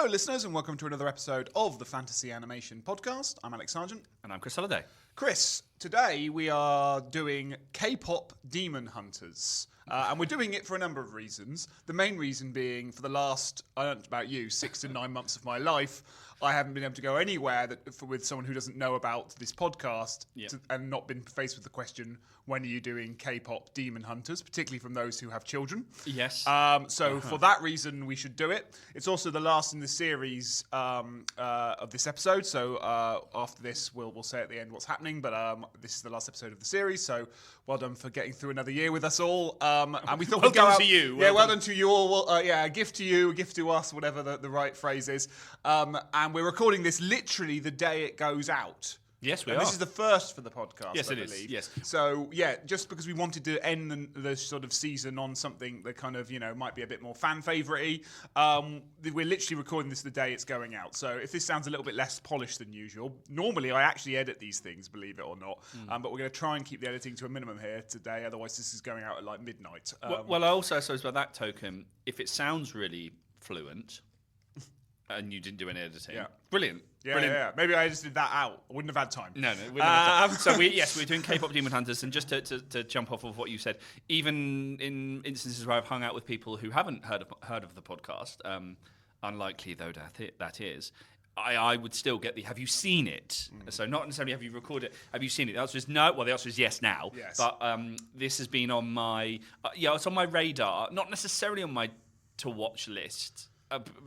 Hello, listeners, and welcome to another episode of the Fantasy Animation Podcast. I'm Alex Sargent. And I'm Chris Halliday. Chris, today we are doing K-Pop Demon Hunters. And we're doing it for a number of reasons. The main reason being, for the last, I don't know about you, 6 to 9 months of my life, I haven't been able to go anywhere with someone who doesn't know about this podcast and not been faced with the question, when are you doing K-Pop Demon Hunters, particularly from those who have children. Yes. For that reason, we should do it. It's also the last in the series of this episode, so after this, we'll say at the end what's happening, but this is the last episode of the series, so well done for getting through another year with us all. And we thought well we'd go done out, to you. Well done to you all. A gift to you, a gift to us, whatever the right phrase is. And we're recording this literally the day it goes out. Yes, we are. This is the first for the podcast, yes, I it believe. is. Yes. So, just because we wanted to end the sort of season on something that kind of, might be a bit more fan favourite-y, we're literally recording this the day it's going out. So if this sounds a little bit less polished than usual, normally I actually edit these things, believe it or not. But we're going to try and keep the editing to a minimum here today, otherwise this is going out at like midnight. Well, I suppose by that token, if it sounds really fluent and you didn't do any editing, brilliant. Yeah. Maybe I just did that out. I wouldn't have had time. No. So we're doing K-Pop Demon Hunters, and just to jump off of what you said, even in instances where I've hung out with people who haven't heard of the podcast, unlikely though that is, I would still get the have you seen it? So not necessarily have you recorded it, have you seen it? The answer is no. Well, the answer is yes now. Yes. But this has been on my it's on my radar, not necessarily on my to watch list,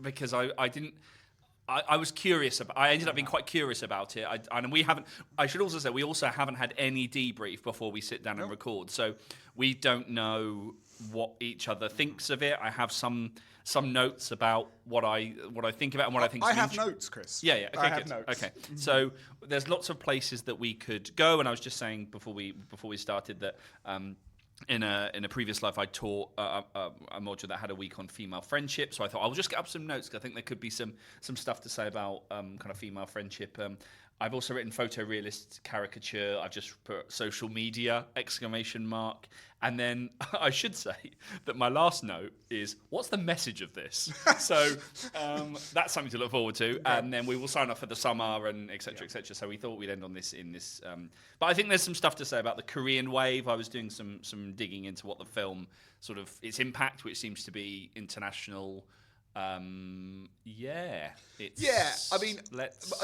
because I was curious about. I ended up being quite curious about it, and we haven't. I should also say we also haven't had any debrief before we sit down and record, so we don't know what each other thinks of it. I have some notes about what I think about and what I think. I have notes, Chris. Yeah. Okay, I have good. notes. Okay, so there's lots of places that we could go, and I was just saying before we started that. In a previous life, I taught a module that had a week on female friendship. So I thought I'll just get up some notes because I think there could be some stuff to say about kind of female friendship. I've also written photorealist caricature. I've just put social media ! And then I should say that my last note is, what's the message of this? So that's something to look forward to. And then we will sign off for the summer and et cetera, et cetera. So we thought we'd end on this but I think there's some stuff to say about the Korean wave. I was doing some digging into what the film sort of, its impact, which seems to be international. I mean, I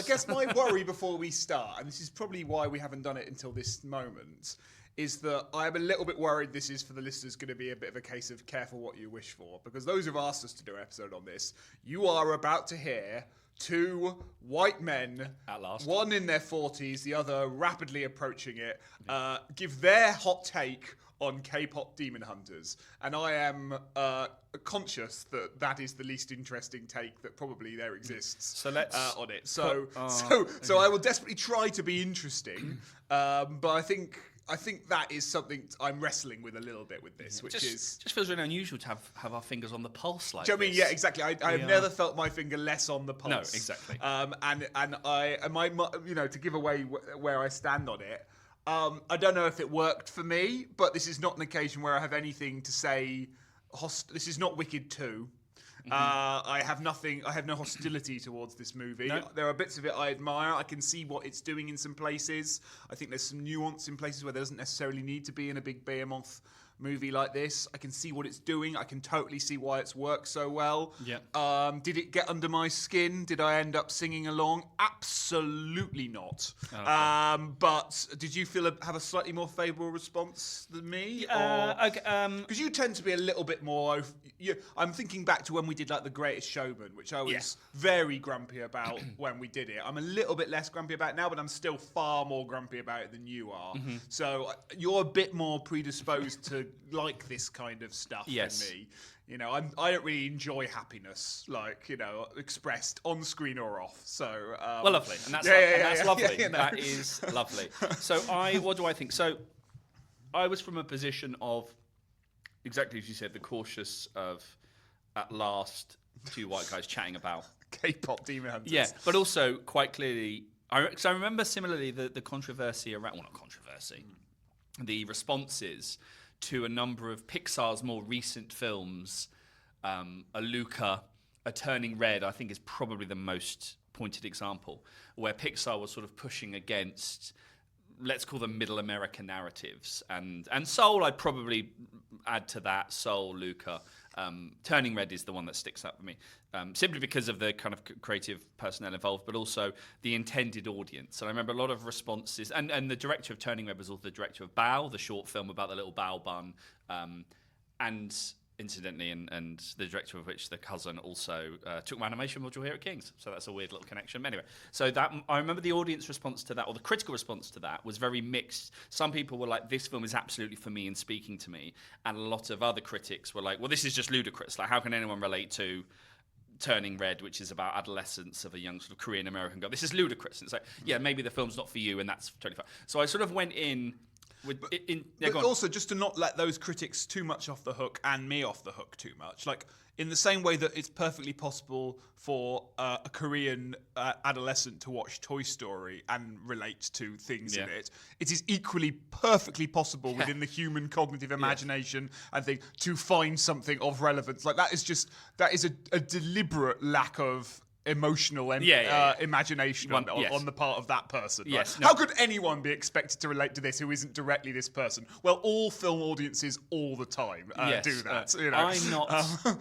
guess my worry before we start, and this is probably why we haven't done it until this moment, is that I'm a little bit worried this is, for the listeners, going to be a bit of a case of careful what you wish for. Because those who've asked us to do an episode on this, you are about to hear two white men, at last, one in their 40s, the other rapidly approaching it, give their hot take on K-Pop Demon Hunters, and I am conscious that is the least interesting take that probably there exists. So let's on it. So I will desperately try to be interesting, but I think that is something I'm wrestling with a little bit with this, which just feels really unusual to have our fingers on the pulse like this. I mean, yeah, exactly. I have never felt my finger less on the pulse. No, exactly. To give away where I stand on it. I don't know if it worked for me, but this is not an occasion where I have anything to say. This is not Wicked 2. I have no hostility towards this movie. No. There are bits of it I admire. I can see what it's doing in some places. I think there's some nuance in places where there doesn't necessarily need to be in a big behemoth movie like this. I can see what it's doing. I can totally see why it's worked so well. Yeah. Did it get under my skin? Did I end up singing along? Absolutely not. Okay. But did you have a slightly more favourable response than me? Because you tend to be a little bit more. I'm thinking back to when we did like The Greatest Showman, which I was very grumpy about when we did it. I'm a little bit less grumpy about it now, but I'm still far more grumpy about it than you are. So you're a bit more predisposed to like this kind of stuff than me. I don't really enjoy happiness, expressed on screen or off. So, well, lovely, and that's lovely. Yeah, that is lovely. So, what do I think? So, I was from a position of exactly as you said, the cautious of at last two white guys chatting about K-pop Demon Hunters. Yeah, but also quite clearly, I remember similarly the controversy around, well, not controversy, the responses to a number of Pixar's more recent films, Aluka a Turning Red, I think, is probably the most pointed example where Pixar was sort of pushing against, let's call them middle American narratives, and Soul I'd probably add to that. Soul, Luca. Turning Red is the one that sticks out for me, simply because of the kind of creative personnel involved, but also the intended audience. And I remember a lot of responses, and the director of Turning Red was also the director of Bao, the short film about the little Bao bun, and incidentally, and the director of which, the cousin, also took my animation module here at King's. So that's a weird little connection. Anyway, so that I remember the audience response to that, or the critical response to that, was very mixed. Some people were like, this film is absolutely for me and speaking to me. And a lot of other critics were like, well, this is just ludicrous. Like, how can anyone relate to Turning Red, which is about adolescence of a young sort of Korean American girl? This is ludicrous. And it's like, yeah, maybe the film's not for you, and that's totally fine. So I sort of went in... But also, just to not let those critics too much off the hook and me off the hook too much, like in the same way that it's perfectly possible for a Korean adolescent to watch Toy Story and relate to things in it, it is equally perfectly possible within the human cognitive imagination and thing to find something of relevance. Like that is a deliberate lack of emotional imagination on the part of that person. Yes, right? No. How could anyone be expected to relate to this who isn't directly this person? Well, all film audiences all the time do that. You know?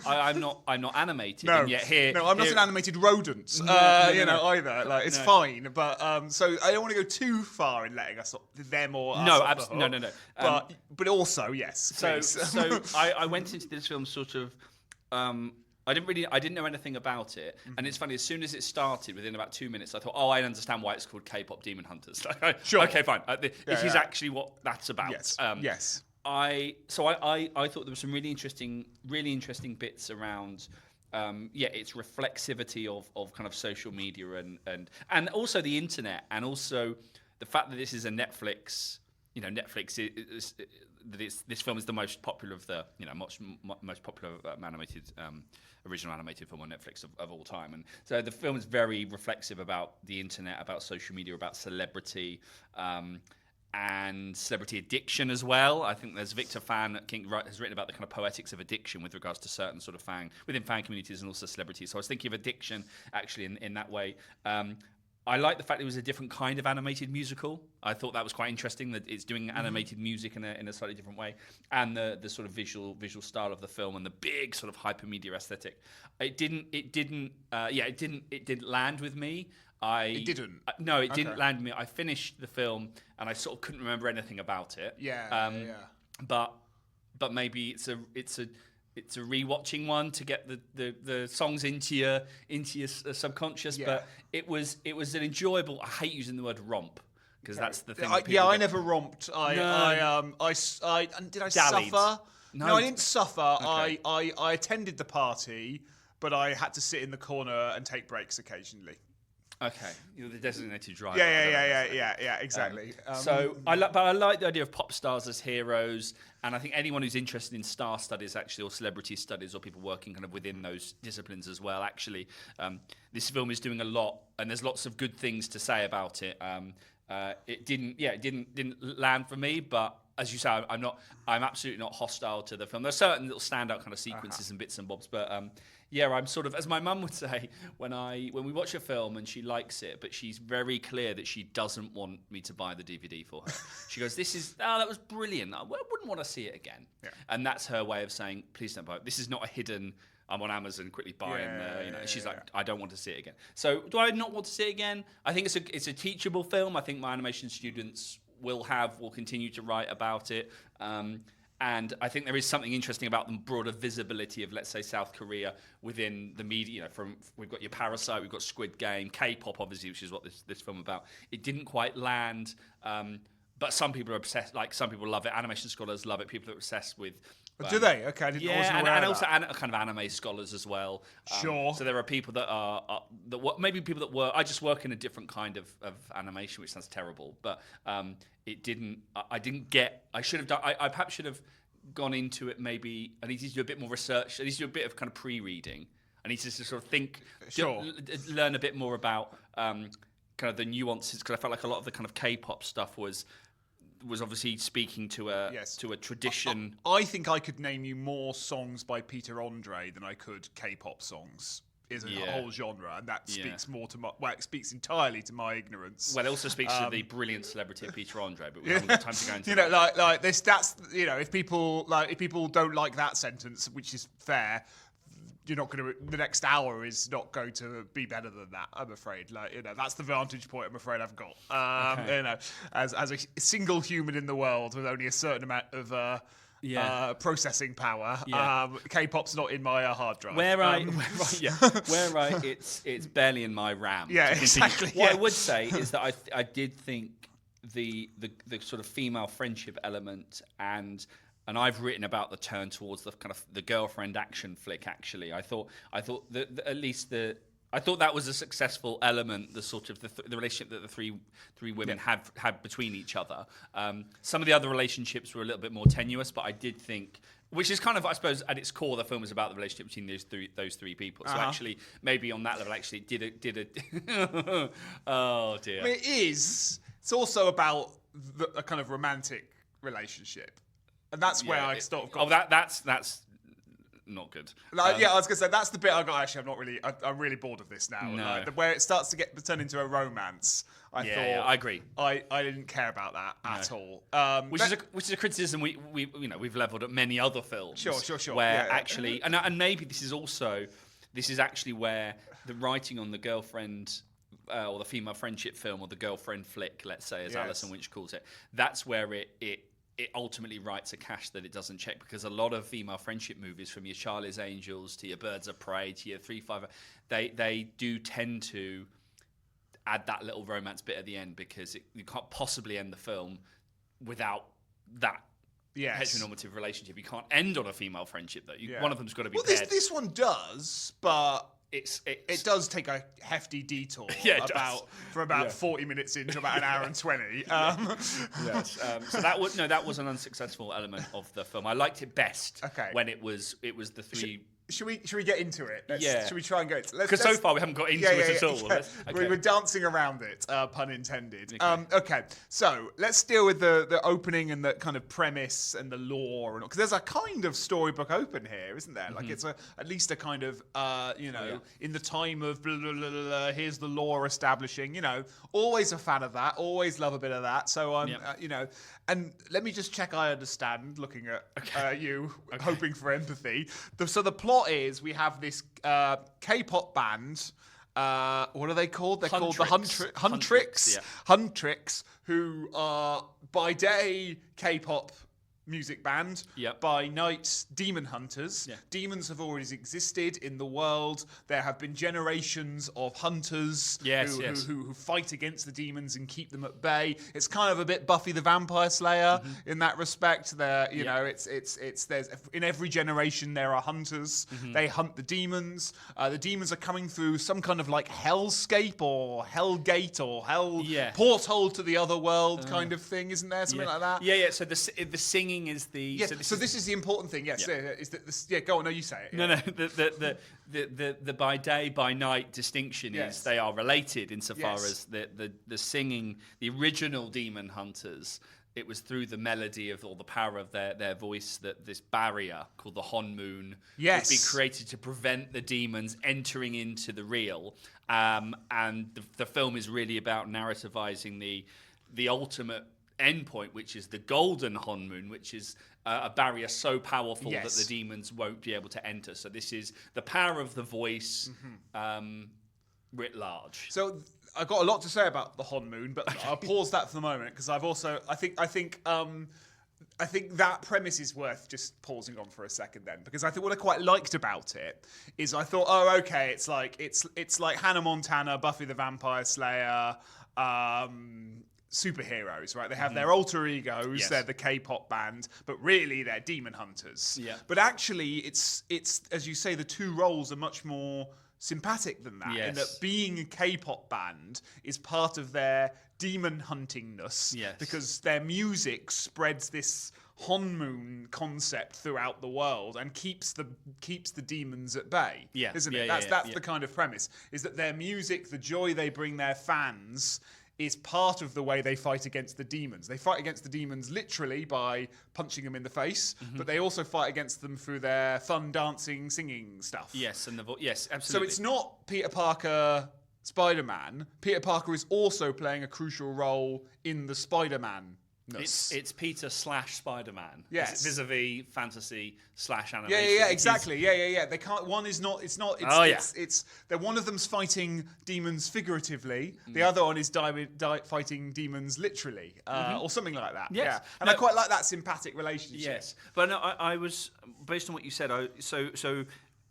I'm not animated. No, and yet here, I'm not an animated rodent. Either. Like it's fine, but so I don't want to go too far in letting us them or us off the hook. No. But also, yes. So I went into this film sort of. I didn't know anything about it, and it's funny. As soon as it started, within about 2 minutes, I thought, "Oh, I understand why it's called K-pop Demon Hunters." Sure. Okay, fine. This is actually what that's about. Yes. Yes. I thought there were some really interesting bits around. Its reflexivity of kind of social media and also the internet, and also the fact that this is a Netflix. Netflix is this film is the most popular of the most popular original animated film on Netflix of all time, and so the film is very reflexive about the internet, about social media, about celebrity. And celebrity addiction as well. I think there's Victor Fan King has written about the kind of poetics of addiction with regards to certain sort of within fan communities and also celebrities. So I was thinking of addiction actually in that way. I like the fact it was a different kind of animated musical. I thought that was quite interesting that it's doing animated music in a slightly different way, and the sort of visual style of the film and the big sort of hypermedia aesthetic. It didn't land with me. It didn't. No, it didn't land with me. I finished the film and I sort of couldn't remember anything about it. But maybe it's a rewatching one to get the songs into your subconscious. Yeah. But it was an enjoyable. I hate using the word romp because that's the thing. I never romped. Did I suffer? No, I didn't suffer. Okay. I attended the party, but I had to sit in the corner and take breaks occasionally. Okay, you're the designated driver. Yeah, exactly. So I like the idea of pop stars as heroes, and I think anyone who's interested in star studies, actually, or celebrity studies, or people working kind of within those disciplines as well, actually, this film is doing a lot, and there's lots of good things to say about it. It didn't land for me, but as you say, I'm absolutely not hostile to the film. There's certain little standout kind of sequences and bits and bobs, but. I'm sort of, as my mum would say, when we watch a film and she likes it, but she's very clear that she doesn't want me to buy the DVD for her. She goes, that was brilliant. I wouldn't want to see it again. Yeah. And that's her way of saying, please don't buy it. This is not a hidden, I'm on Amazon, quickly buying. She's like, I don't want to see it again. So do I not want to see it again? I think it's a teachable film. I think my animation students will continue to write about it. And I think there is something interesting about the broader visibility of, let's say, South Korea within the media. We've got your Parasite, we've got Squid Game, K-pop, obviously, which is what this film about. It didn't quite land, but some people are obsessed. Like some people love it. Animation scholars love it. People are obsessed with. Do they? Okay, I didn't. And also kind of anime scholars as well. Sure. So there are people that maybe people that work. I just work in a different kind of animation, which sounds terrible, but it didn't. I didn't get. I should have done. I perhaps should have gone into it. Maybe I needed to do a bit more research. I need to do a bit of kind of pre-reading. I need to sort of think, learn a bit more about kind of the nuances, because I felt like a lot of the kind of K-pop stuff was obviously speaking to a tradition. I think I could name you more songs by Peter Andre than I could K-pop songs. is a whole genre, and that speaks more to it speaks entirely to my ignorance. Well, it also speaks to the brilliant celebrity of Peter Andre, but we haven't got time to go into that. like this. That's if people don't like that sentence, which is fair. You're not going to. The next hour is not going to be better than that. I'm afraid. That's the vantage point. I'm afraid I've got. As a single human in the world with only a certain amount of processing power. K-pop's not in my hard drive. It's barely in my RAM. Yeah, exactly. What I would say is that I did think the sort of female friendship element and I've written about the turn towards the kind of the girlfriend action flick. Actually, I thought that at least I thought that was a successful element. The sort of the relationship that the three women had between each other. Some of the other relationships were a little bit more tenuous, but I did think, which is kind of, I suppose, at its core, the film is about the relationship between those three people. So actually, maybe on that level, actually, did it? Oh dear. I mean, it is. It's also about a kind of romantic relationship. And that's where I sort of got. Oh, that's not good. I was gonna say that's the bit I got. Actually, I'm really bored of this now. No. Where it starts to turn into a romance. I thought I agree. I didn't care about that at all. Which is a criticism we've leveled at many other films. Sure. Where actually, and maybe this is actually where the writing on the girlfriend. Or the female friendship film, or the girlfriend flick, let's say, as Alison Winch calls it. That's where it ultimately writes a cache that it doesn't check, because a lot of female friendship movies, from your Charlie's Angels to your Birds of Prey to your 3-5, they do tend to add that little romance bit at the end, because you can't possibly end the film without that heteronormative relationship. You can't end on a female friendship, though. One of them's got to be paired. This one does, but it does take a hefty detour from about 40 minutes into about an hour and 20. So that was an unsuccessful element of the film. I liked it best when it was the three. Should we get into it? Should we try and go? Because so far we haven't got into it at all. Yeah. We're dancing around it, pun intended. Okay, so let's deal with the opening and the kind of premise and the lore, because there's a kind of storybook open here, isn't there? Like it's at least a kind of in the time of blah, blah, blah, blah, here's the lore establishing. Always a fan of that. Always love a bit of that. So I'm and let me just check I understand. Looking at you, hoping for empathy. So the plot is we have this K-pop band. What are they called? They're called the Huntrix. Huntrix, who are by day K-pop music band. By night, Demon Hunters. Demons have always existed in the world. There have been generations of hunters who fight against the demons and keep them at bay. It's kind of a bit Buffy the Vampire Slayer in that respect. There, it's there's in every generation there are hunters. They hunt the demons. The demons are coming through some kind of like hellscape or hellgate or hell porthole to the other world kind of thing, isn't there? Something like that. So the singing is the so this is the important thing. Is that go on? No, you say it. No. The by day by night distinction is they are related insofar as the singing, the original Demon Hunters. It was through the melody of or the power of their voice that this barrier called the Honmoon would be created to prevent the demons entering into the real. And the film is really about narrativizing the ultimate endpoint, which is the Golden Honmoon, which is a barrier so powerful that the demons won't be able to enter. So this is the power of the voice writ large. So I've got a lot to say about the Honmoon, but I'll pause that for the moment, because I've also I think that premise is worth just pausing on for a second then, because I think what I quite liked about it is I thought, it's like Hannah Montana, Buffy the Vampire Slayer, superheroes, right? They have their alter egos. They're the K-pop band, but really they're demon hunters. But actually, it's as you say, the two roles are much more sympathetic than that. In that being a K-pop band is part of their demon huntingness, because their music spreads this Honmoon concept throughout the world and keeps the demons at bay. Isn't it? That's the kind of premise. Is that their music, the joy they bring their fans, is part of the way they fight against the demons. They fight against the demons literally by punching them in the face, but they also fight against them through their fun dancing, singing stuff. Yes, and yes, absolutely. So it's not Peter Parker, Spider-Man. Peter Parker is also playing a crucial role in the Spider-Man. It's Peter / Spider-Man. Yes. Vis-a-vis fantasy / animation. Yeah, exactly. Yeah. They can't. One is not. It's not. It's. They're one of them's fighting demons figuratively. The other one is fighting demons literally, or something like that. Yes. Yeah. And I quite like that sympathetic relationship. Yes, but no, I was based on what you said. So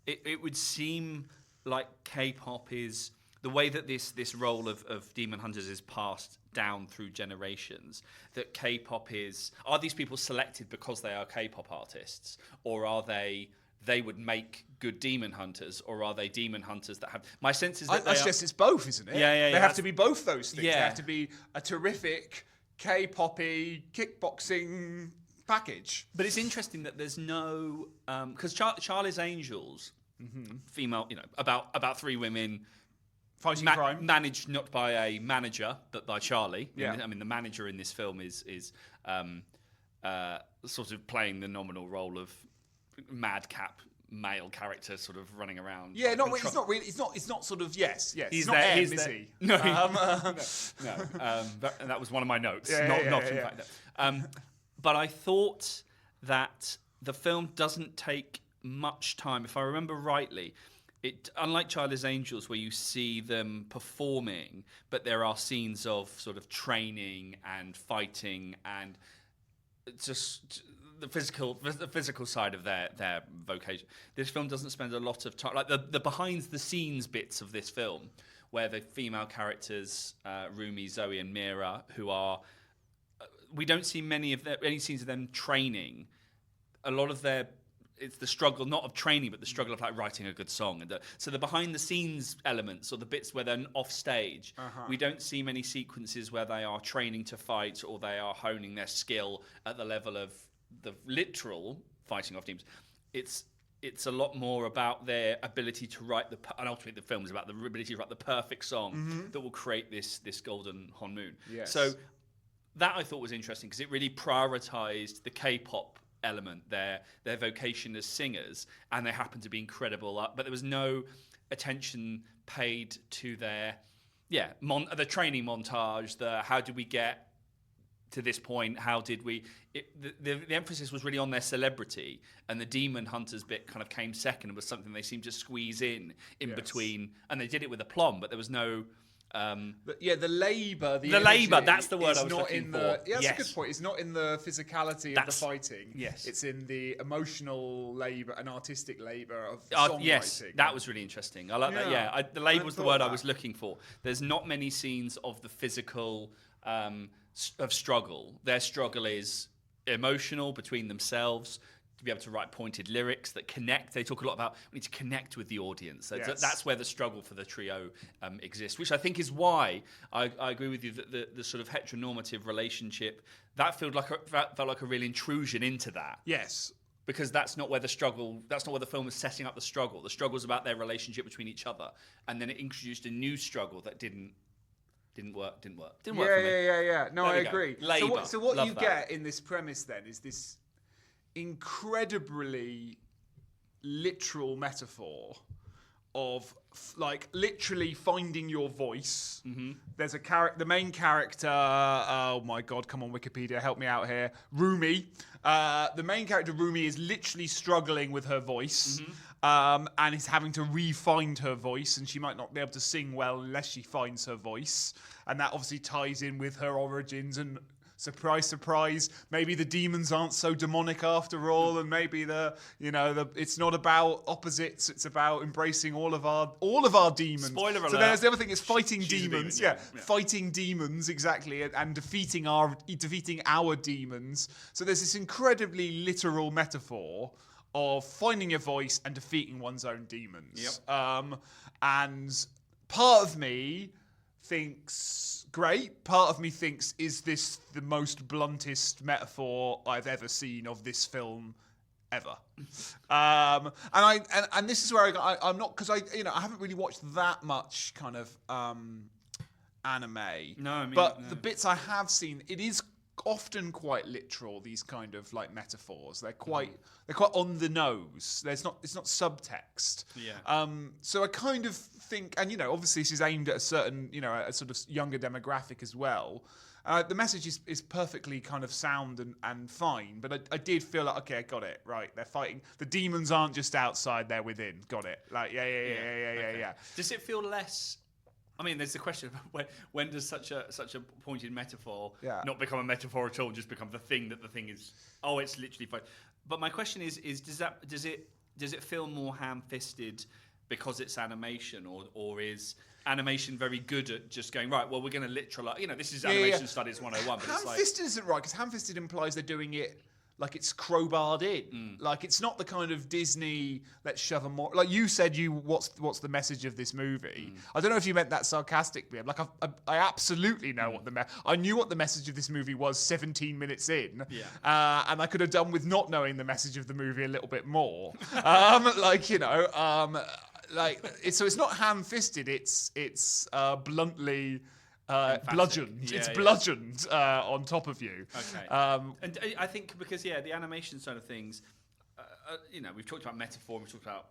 it would seem like K-pop is the way that this role of Demon Hunters is passed down through generations, that K-pop are these people selected because they are K-pop artists, or are they would make good Demon Hunters, or are they Demon Hunters that have... My sense is that I guess it's both, isn't it? Yeah. They have to be both those things. Yeah. They have to be a terrific K-poppy kickboxing package. But it's interesting that there's no... Because Charlie's Angels, female, about three women... Fighting crime. Managed not by a manager, but by Charlie. Yeah. I mean, the manager in this film is sort of playing the nominal role of madcap male character, sort of running around. Yeah, no, it's not really. It's not sort of. Yes. He's not there. is he? No, no. That was one of my notes. Not in fact. But I thought that the film doesn't take much time, if I remember rightly. Unlike Charlie's Angels, where you see them performing, but there are scenes of sort of training and fighting and just the physical side of their vocation. This film doesn't spend a lot of time, like the behind the scenes bits of this film, where the female characters, Rumi, Zoe, and Mira, who are, we don't see any scenes of them training. A lot of it's the struggle, not of training, but the struggle of like writing a good song. And so the behind the scenes elements, or the bits where they're off stage, we don't see many sequences where they are training to fight, or they are honing their skill at the level of the literal fighting off demons. It's a lot more about their ability to write and ultimately the film is about the ability to write the perfect song that will create this Golden Honmoon. Yes. So that I thought was interesting, because it really prioritized the K-pop element, their vocation as singers, and they happen to be incredible, but there was no attention paid to their the training montage, how did we get to this point, how did we the emphasis was really on their celebrity, and the Demon Hunters bit kind of came second and was something they seemed to squeeze in between, and they did it with aplomb, but there was no the labour, that's the word I was looking for. That's a good point. It's not in the physicality of the fighting. Yes. It's in the emotional labour and artistic labour of songwriting. Yes, that was really interesting. I like that. Yeah, the labour was the word I was looking for. There's not many scenes of the physical of struggle. Their struggle is emotional between themselves, to be able to write pointed lyrics that connect. They talk a lot about we need to connect with the audience. Yes. That's where the struggle for the trio exists, which I think is why I agree with you that the sort of heteronormative relationship, that felt like a real intrusion into that. Yes. Because that's not where the film is setting up the struggle. The struggle's about their relationship between each other. And then it introduced a new struggle that didn't work for me. Yeah. No, I agree. So what Love you that. get in this premise then is this incredibly literal metaphor of like literally finding your voice. There's the main character, oh my god, come on Wikipedia, help me out here, Rumi. The main character Rumi is literally struggling with her voice, and is having to re-find her voice, and she might not be able to sing well unless she finds her voice, and that obviously ties in with her origins, and surprise, surprise, maybe the demons aren't so demonic after all, and maybe it's not about opposites, it's about embracing all of our demons. Spoiler alert. So there's the other thing is fighting She's demons. a demon, Fighting demons, exactly, and defeating our demons. So there's this incredibly literal metaphor of finding your voice and defeating one's own demons. And part of me thinks, great. Part of me thinks, is this the most bluntest metaphor I've ever seen of this film ever? And this is where I'm not, because I haven't really watched that much kind of anime. No, I mean, but the bits I have seen, it is often quite literal. These kind of like metaphors, they're quite on the nose. It's not subtext. Yeah. So I kind of think, and obviously this is aimed at a certain, a sort of younger demographic as well. The message is perfectly kind of sound and fine, but I did feel like, okay, I got it, right, they're fighting. The demons aren't just outside, they're within. Got it. Like, yeah. Does it feel less... I mean, there's the question of when does such a pointed metaphor not become a metaphor at all, just become the thing that the thing is, it's literally fine. But my question is does it feel more ham-fisted because it's animation, or is animation very good at just going, right, well, we're going to literalize, this is animation studies 101, but it's like... Ham-fisted isn't right, because ham-fisted implies they're doing it like it's crowbarred in. Like, it's not the kind of Disney, let's shove a more... Like, you said, what's the message of this movie? I don't know if you meant that sarcastically. Like, I absolutely know what I knew what the message of this movie was 17 minutes in. Yeah. And I could have done with not knowing the message of the movie a little bit more. So it's not ham-fisted, it's bluntly... bludgeoned. It's bludgeoned on top of you. Okay. And I think because the animation side of things, we've talked about metaphor, we've talked about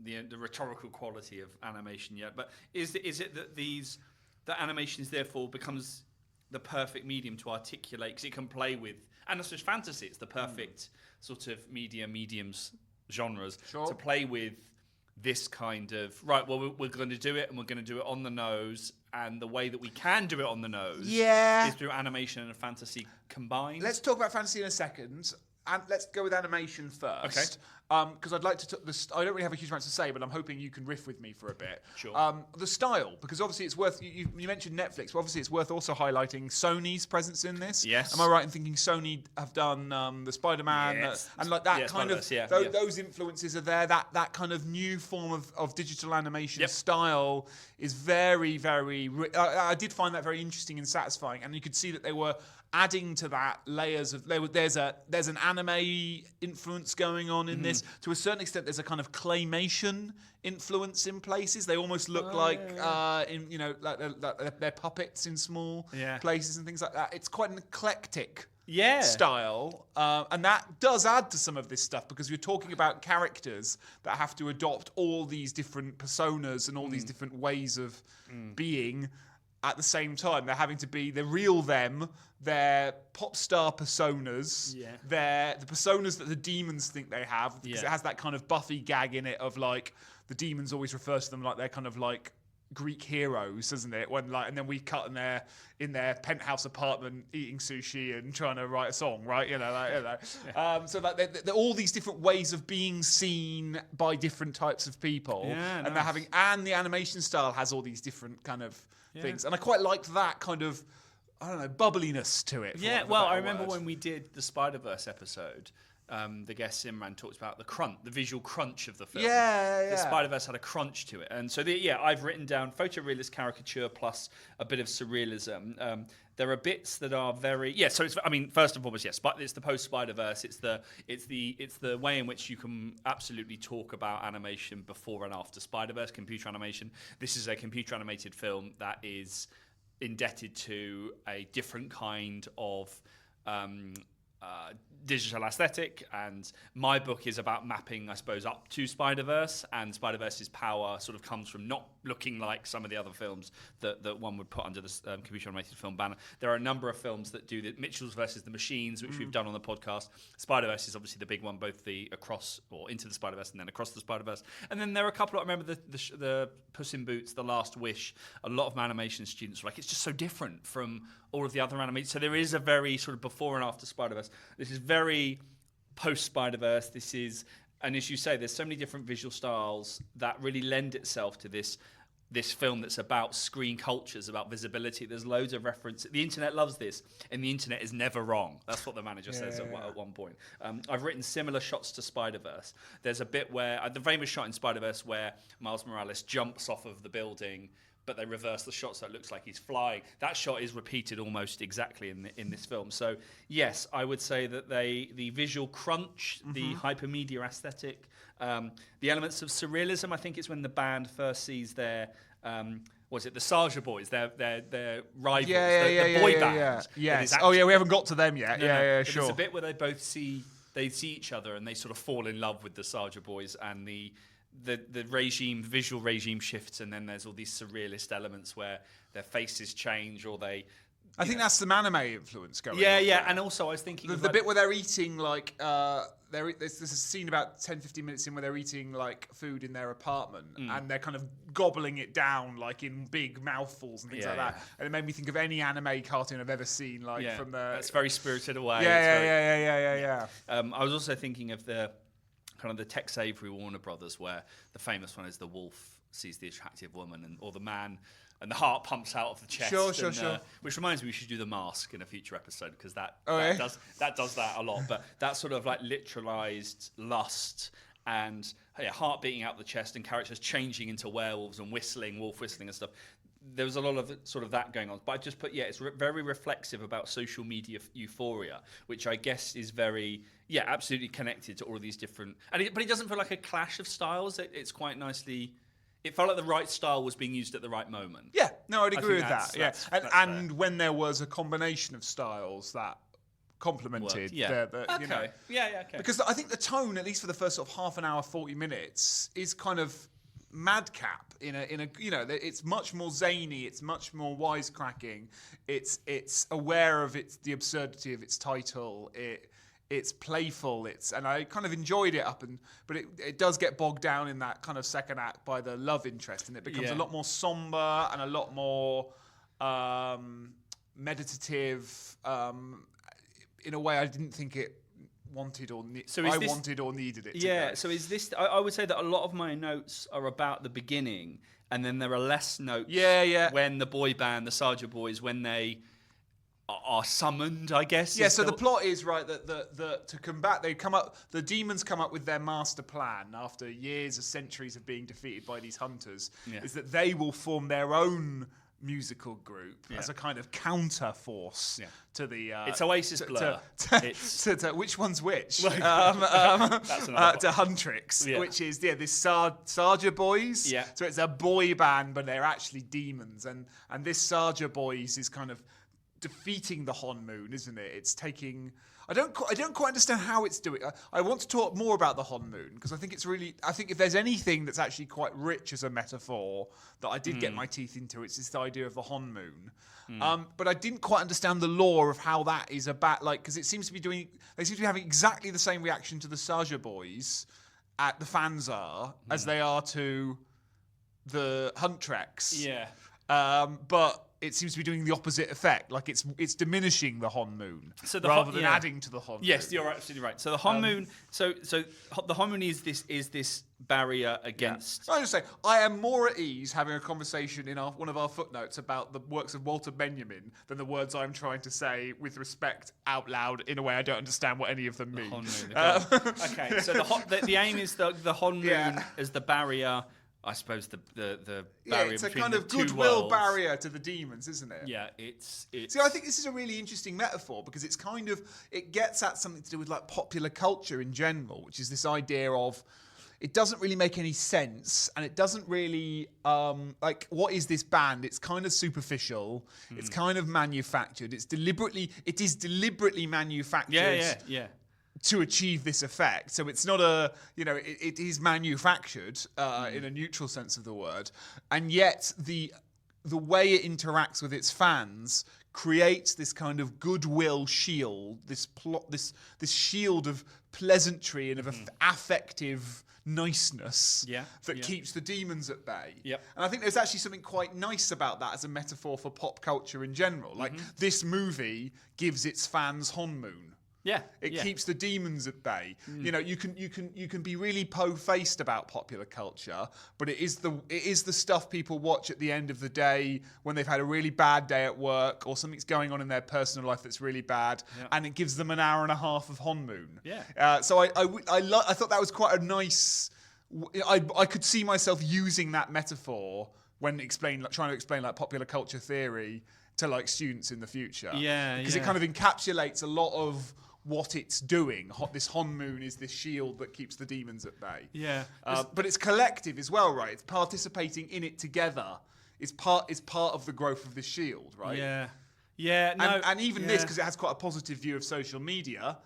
the rhetorical quality of animation yet. But is it that animation is therefore becomes the perfect medium to articulate, because it can play with, and that's just fantasy. It's the perfect sort of mediums genres to play with. This kind of we're going to do it, and we're going to do it on the nose, and the way that we can do it on the nose is through animation and fantasy combined. Let's talk about fantasy in a second, and let's go with animation first. Okay. Because I'd like to I don't really have a huge amount to say, but I'm hoping you can riff with me for a bit. Sure. The style, because obviously it's worth... You mentioned Netflix, but obviously it's worth also highlighting Sony's presence in this. Yes. Am I right in thinking Sony have done the Spider-Man and like that kind of... Those influences are there. That kind of new form of digital animation style is very, very... I did find that very interesting and satisfying, and you could see that they were adding to that layers of... There's an anime influence going on in this. To a certain extent, there's a kind of claymation influence in places. They almost look like they're puppets in small places and things like that. It's quite an eclectic style, and that does add to some of this stuff, because you're talking about characters that have to adopt all these different personas and all these different ways of being at the same time. They're having to be the real them, their pop star personas, the personas that the demons think they have, because it has that kind of Buffy gag in it of like the demons always refer to them like they're kind of like Greek heroes, doesn't it? And then we cut in their penthouse apartment eating sushi and trying to write a song, right? So like they're all these different ways of being seen by different types of people, and they're having, and the animation style has all these different kind of things, and I quite liked that kind of, I don't know, bubbliness to it. Yeah, well, I remember when we did the Spider-Verse episode, the guest Simran talked about the visual crunch of the film. The Spider-Verse had a crunch to it, and so I've written down photorealist caricature plus a bit of surrealism. There are bits that are very So it's, first and foremost, it's the post Spider-Verse. It's the way in which you can absolutely talk about animation before and after Spider-Verse, computer animation. This is a computer animated film that is indebted to a different kind of digital aesthetic, and my book is about mapping, I suppose, up to Spider-Verse, and Spider-Verse's power sort of comes from not looking like some of the other films that one would put under the computer animated film banner. There are a number of films that do the Mitchells versus the Machines, which we've done on the podcast. Spider-Verse is obviously the big one, both the Across or Into the Spider-Verse and then Across the Spider-Verse. And then there are a couple, I remember the Puss in Boots, The Last Wish, a lot of animation students were like, it's just so different from all of the other animated. So there is a very sort of before and after Spider-Verse. This is very post Spider-Verse. This is, and as you say, there's so many different visual styles that really lend itself to this film that's about screen cultures, about visibility. There's loads of reference. The internet loves this, and the internet is never wrong. That's what the manager says at one point. I've written similar shots to Spider-Verse. There's a bit where, the famous shot in Spider-Verse where Miles Morales jumps off of the building, but they reverse the shot so it looks like he's flying. That shot is repeated almost exactly in this film. So yes, I would say that the visual crunch, the hypermedia aesthetic, the elements of surrealism. I think it's when the band first sees their was it the Saja boys? Their rivals, the boy band. Yes. Oh yeah, we haven't got to them yet. Sure. There's a bit where they both see each other and they sort of fall in love with the Saja boys, and the visual regime shifts, and then there's all these surrealist elements where their faces change, or they. I think that's some anime influence going on. Yeah, and also I was thinking the bit where they're eating like there's a scene about 10-15 minutes in where they're eating like food in their apartment and they're kind of gobbling it down like in big mouthfuls and things like that. And it made me think of any anime cartoon I've ever seen, like from the. That's very Spirited Away. Yeah. I was also thinking of the kind of the Tex Avery Warner Brothers, where the famous one is the wolf sees the attractive woman, or the man. And the heart pumps out of the chest. Sure. Which reminds me, we should do The Mask in a future episode, because that does that a lot. But that sort of like literalized lust and heart beating out the chest, and characters changing into werewolves and wolf whistling and stuff. There was a lot of sort of that going on. But I just put, it's very reflexive about social media euphoria, which I guess is very, absolutely connected to all of these different. But it doesn't feel like a clash of styles. It's quite nicely. It felt like the right style was being used at the right moment. Yeah, no, I'd agree with that. And when there was a combination of styles that complemented okay. Because I think the tone, at least for the first sort of half an hour, 40 minutes, is kind of madcap in a it's much more zany, it's much more wisecracking, it's aware of the absurdity of its title, it's playful, and I kind of enjoyed it but it does get bogged down in that kind of second act by the love interest, and it becomes a lot more somber and a lot more meditative in a way I didn't think it wanted or needed it to go. So is this? I would say that a lot of my notes are about the beginning, and then there are less notes. When the boy band, the Saja boys, when they are summoned, I guess. Yeah, so the plot is that to combat, the demons come up with their master plan after years or centuries of being defeated by these hunters, is that they will form their own musical group as a kind of counter force to the. It's Oasis Blur. To which one's which? That's to Huntrix, which is this Saja boys. Yeah. So it's a boy band, but they're actually demons, and this Saja boys is kind of defeating the Honmoon, isn't it? It's taking. I don't quite understand how it's doing. I want to talk more about the Honmoon, because I think if there's anything that's actually quite rich as a metaphor that I did get my teeth into, it's this idea of the Honmoon. But I didn't quite understand the lore of how that is about, because they seem to be having exactly the same reaction to the Saja boys at the fans as they are to the Huntrix. Yeah. But it seems to be doing the opposite effect. Like it's diminishing the Honmoon rather than adding to the Honmoon. Yes, you're absolutely right. So the Honmoon, so the Honmoon is this barrier against. I just say I am more at ease having a conversation in one of our footnotes about the works of Walter Benjamin than the words I'm trying to say with respect out loud in a way I don't understand what any of them mean. Honmoon, okay, so the aim is the Honmoon as the barrier. I suppose the barrier it's a between kind the of two goodwill worlds. barrier to the demons, isn't it? Yeah, it's. See, I think this is a really interesting metaphor, because it's kind of it gets at something to do with like popular culture in general, which is this idea of it doesn't really make any sense, and it doesn't really what is this band? It's kind of superficial. It's kind of manufactured. It is deliberately manufactured. Yeah. To achieve this effect. So it's not it is manufactured in a neutral sense of the word, and yet the way it interacts with its fans creates this kind of goodwill shield, this shield of pleasantry and of affective niceness that keeps the demons at bay. Yep. And I think there's actually something quite nice about that as a metaphor for pop culture in general. Like this movie gives its fans Honmoon. Yeah, it keeps the demons at bay. You can be really po-faced about popular culture, but it is the stuff people watch at the end of the day when they've had a really bad day at work or something's going on in their personal life that's really bad, and it gives them an hour and a half of Honmoon. Yeah. So I thought that was quite a nice. I could see myself using that metaphor when trying to explain like popular culture theory to like students in the future. Yeah, because it kind of encapsulates a lot of what it's doing. This Honmoon is this shield that keeps the demons at bay. Yeah. But it's collective as well, right? It's participating in it together. is part of the growth of this shield, right? Yeah. No, and even this, because it has quite a positive view of social media.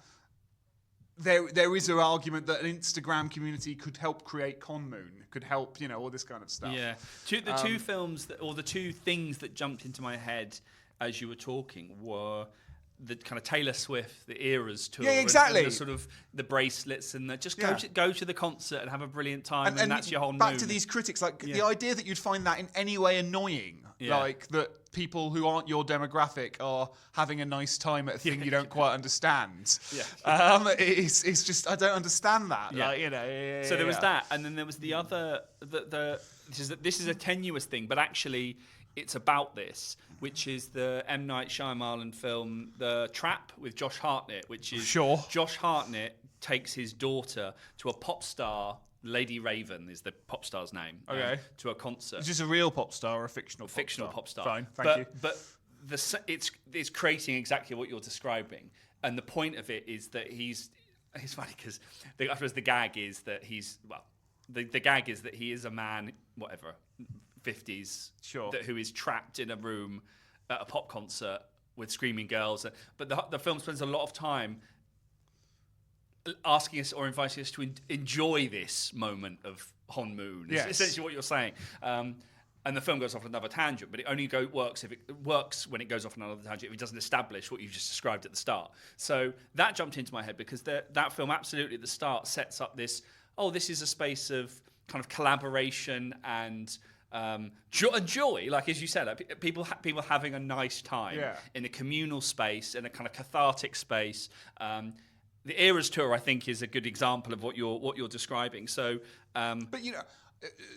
There is an argument that an Instagram community could help create Honmoon, could help, all this kind of stuff. Yeah. The two films, or the two things that jumped into my head as you were talking were the kind of Taylor Swift, the Eras tour. Yeah, exactly. And the sort of the bracelets and just go to the concert and have a brilliant time, and that's your Honmoon. Back to these critics, the idea that you'd find that in any way annoying, like that people who aren't your demographic are having a nice time at a thing you don't quite understand. It's just, I don't understand that. So there was that, and then there was the other. This is a tenuous thing, but actually, it's about this, which is the M. Night Shyamalan film, The Trap, with Josh Hartnett, which is Josh Hartnett takes his daughter to a pop star. Lady Raven is the pop star's name. Okay. To a concert. Is this a real pop star or a fictional pop star? Fine, thank you. But it's creating exactly what you're describing, and the point of it is that it's funny because I suppose the gag is that the gag is that he is a man, whatever, 50s, who is trapped in a room at a pop concert with screaming girls. But the film spends a lot of time asking us or inviting us to enjoy this moment of Honmoon. Yes. It's essentially what you're saying. And the film goes off on another tangent, but it only works when it goes off on another tangent if it doesn't establish what you've just described at the start. So that jumped into my head because that film absolutely at the start sets up this is a space of kind of collaboration and joy, like as you said, like people having a nice time in a communal space, in a kind of cathartic space. The Eras tour, I think, is a good example of what you're describing. So, but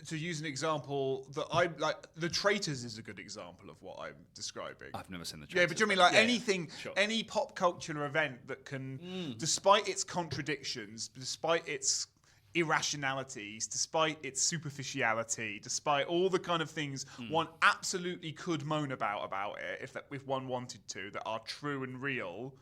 to use an example that I like, The Traitors is a good example of what I'm describing. I've never seen The Traitors. Yeah, but do you mean anything, any pop culture event that can, despite its contradictions, despite its irrationalities, despite its superficiality, despite all the kind of things one absolutely could moan about it if one wanted to, that are true and real.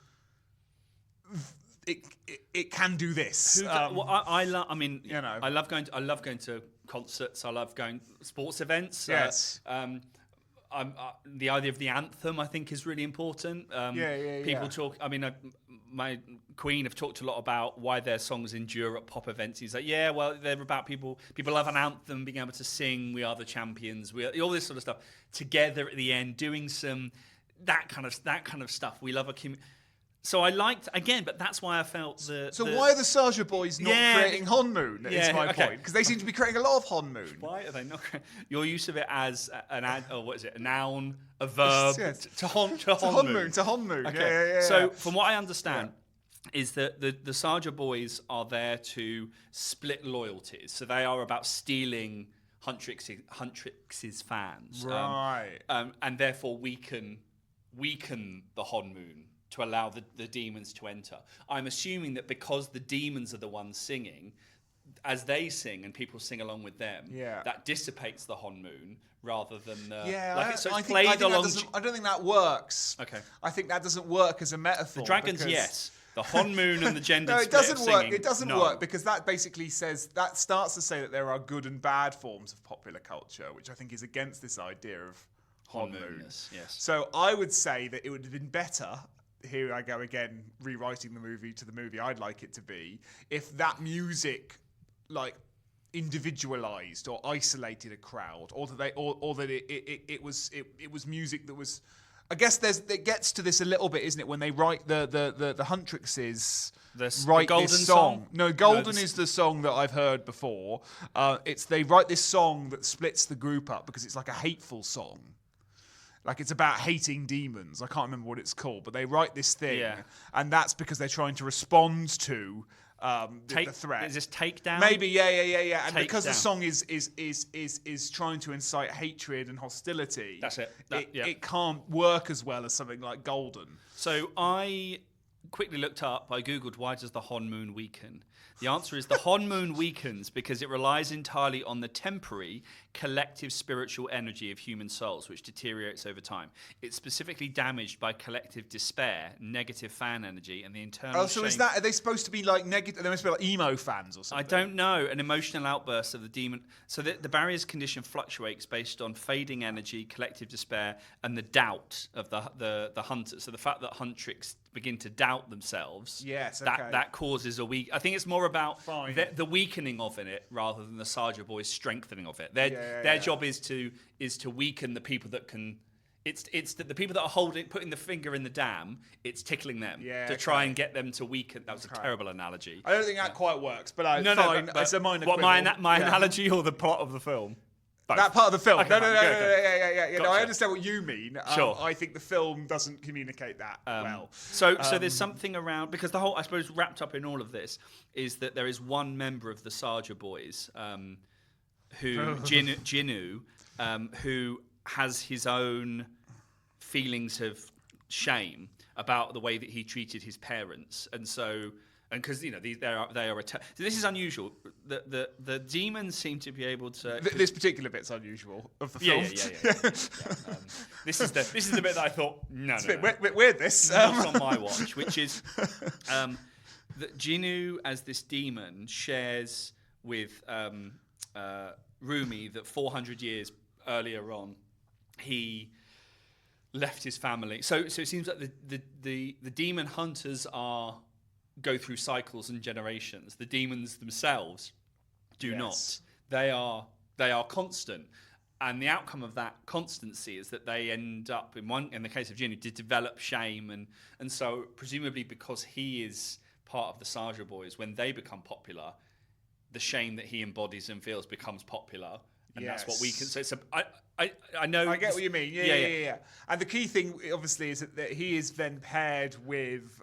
It can do this. I love going to concerts. I love going to sports events. Yes. The idea of the anthem, I think, is really important. People talk. I mean, my Queen have talked a lot about why their songs endure at pop events. He's like, they're about people. People love an anthem, being able to sing "We Are the Champions," all this sort of stuff together at the end, doing some that kind of stuff. We love a community. So I liked, again, but that's why I felt why are the Saja boys not creating Honmoon, is my point? Because they seem to be creating a lot of Honmoon. Why are they not your use of it as a noun, a verb, to Honmoon. Okay. Yeah. So from what I understand, is that the Saja boys are there to split loyalties. So they are about stealing Huntrix's fans. Right. And therefore weaken the Honmoon to allow the demons to enter. I'm assuming that because the demons are the ones singing, as they sing and people sing along with them, that dissipates the Honmoon rather than I don't think that works. Okay, I think that doesn't work as a metaphor. The dragons, yes. The Honmoon and the gender. No, it doesn't work. It doesn't work because that basically starts to say that there are good and bad forms of popular culture, which I think is against this idea of Honmoon. Yes. So I would say that it would have been better. Here I go again, rewriting the movie to the movie I'd like it to be, if that music, like, individualized or isolated a crowd, or that it was music that was. I guess it gets to this a little bit, isn't it? When they write the Huntrixes write Golden this song. No, Golden is the song that I've heard before. They write this song that splits the group up because it's like a hateful song. Like, it's about hating demons. I can't remember what it's called, but they write this thing, and that's because they're trying to respond to the threat. Is this Takedown? Maybe, yeah. And because the song is trying to incite hatred and hostility, that's it. It can't work as well as something like Golden. So I quickly looked up, I googled, why does the Honmoon weaken? The answer is the Honmoon weakens because it relies entirely on the temporary collective spiritual energy of human souls, which deteriorates over time. It's specifically damaged by collective despair, negative fan energy, and the internal so is that, are they supposed to be like negative? They must be like emo fans or something. I don't know. An emotional outburst of the demon. So the barrier's condition fluctuates based on fading energy, collective despair, and the doubt of the hunter. So the fact that huntrix begin to doubt themselves. Yes, okay. That causes a weak. I think it's more about the weakening of it rather than the Sarja boys strengthening of it. Their job is to weaken the people that can. It's the people that are putting the finger in the dam. It's tickling them to try and get them to weaken. That was a terrible analogy. I don't think that quite works, but fine. It's a minor. What my analogy or the plot of the film? Both. That part of the film. Okay, No. Gotcha. No, I understand what you mean. Sure. I think the film doesn't communicate that well. So there's something around, because the whole, I suppose, wrapped up in all of this is that there is one member of the Sarja boys, Jinnu, who has his own feelings of shame about the way that he treated his parents, and because they are so this is unusual. The demons seem to be able to. This particular bit's unusual of the film. Yeah. This is the bit that I thought no. Bit weird. This not on my watch, which is that Jinnu as this demon shares with Rumi that 400 years earlier on he left his family. So it seems like the demon hunters go through cycles and generations. The demons themselves do not. They are constant, and the outcome of that constancy is that they end up in the case of Jinnu to develop shame, and so presumably because he is part of the Sarja boys, when they become popular, the shame that he embodies and feels becomes popular, and that's what we can. So it's I know. I get what you mean. Yeah. And the key thing, obviously, is that he is then paired with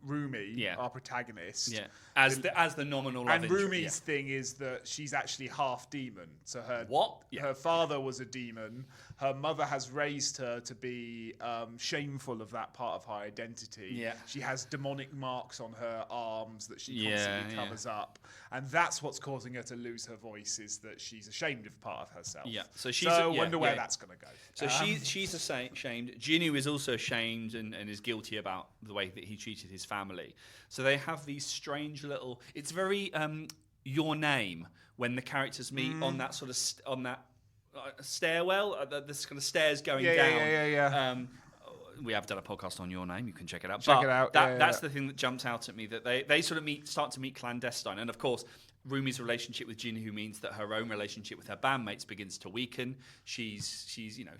Rumi, our protagonist. Yeah. As the nominal love interest. And Rumi's thing is that she's actually half demon. So her father was a demon. Her mother has raised her to be shameful of that part of her identity. Yeah. She has demonic marks on her arms that she constantly covers up. And that's what's causing her to lose her voice, is that she's ashamed of part of herself. Yeah. So wonder where that's going to go. So she's ashamed. Jinnu is also ashamed and is guilty about the way that he treated his family. So they have these strange little. It's very Your Name when the characters meet on that sort of on that stairwell. This kind of stairs going down. Yeah. We have done a podcast on Your Name. You can check it out. Check it out. That's the thing that jumps out at me, that they sort of start to meet clandestine, and of course. Rumi's relationship with Jinnu means that her own relationship with her bandmates begins to weaken. She's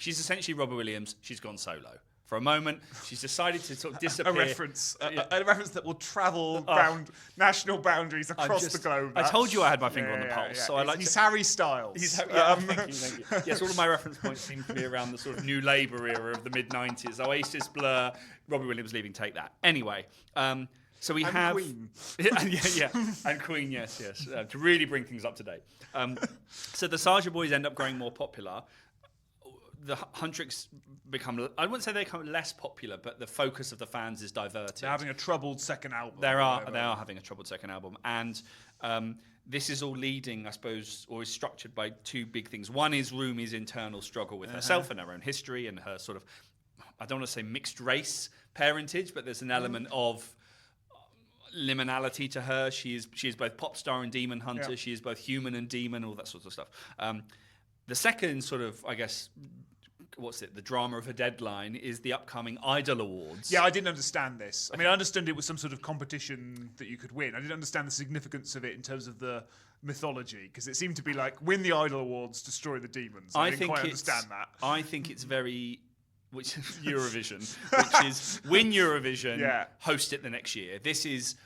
essentially Robert Williams. She's gone solo for a moment. She's decided to sort of disappear. A reference that will travel national boundaries across the globe. I told you I had my finger on the pulse. So he's Harry Styles. Thank you. Yes, all of my reference points seem to be around the sort of New Labour era of the mid-90s. Oasis, Blur, Robbie Williams leaving. Take that. Anyway. So we have Queen. And Queen, yes, to really bring things up to date. So the Sarja boys end up growing more popular. The Huntrix become, I wouldn't say they become less popular, but the focus of the fans is diverted. They're having a troubled second album. They are having a troubled second album, and this is all leading, I suppose, or is structured by two big things. One is Rumi's internal struggle with herself and her own history and her sort of, I don't want to say mixed race parentage, but there's an element of liminality to her. She is both pop star and demon hunter. Yeah. She is both human and demon, all that sort of stuff. The second sort of, I guess, the drama of a deadline is the upcoming Idol Awards. Yeah, I didn't understand this. I mean, I understood it was some sort of competition that you could win. I didn't understand the significance of it in terms of the mythology, because it seeed to be like, win the Idol Awards, destroy the demons. I didn't quite understand that. I think it's very... which is Eurovision, which is win Eurovision, host it the next year. This is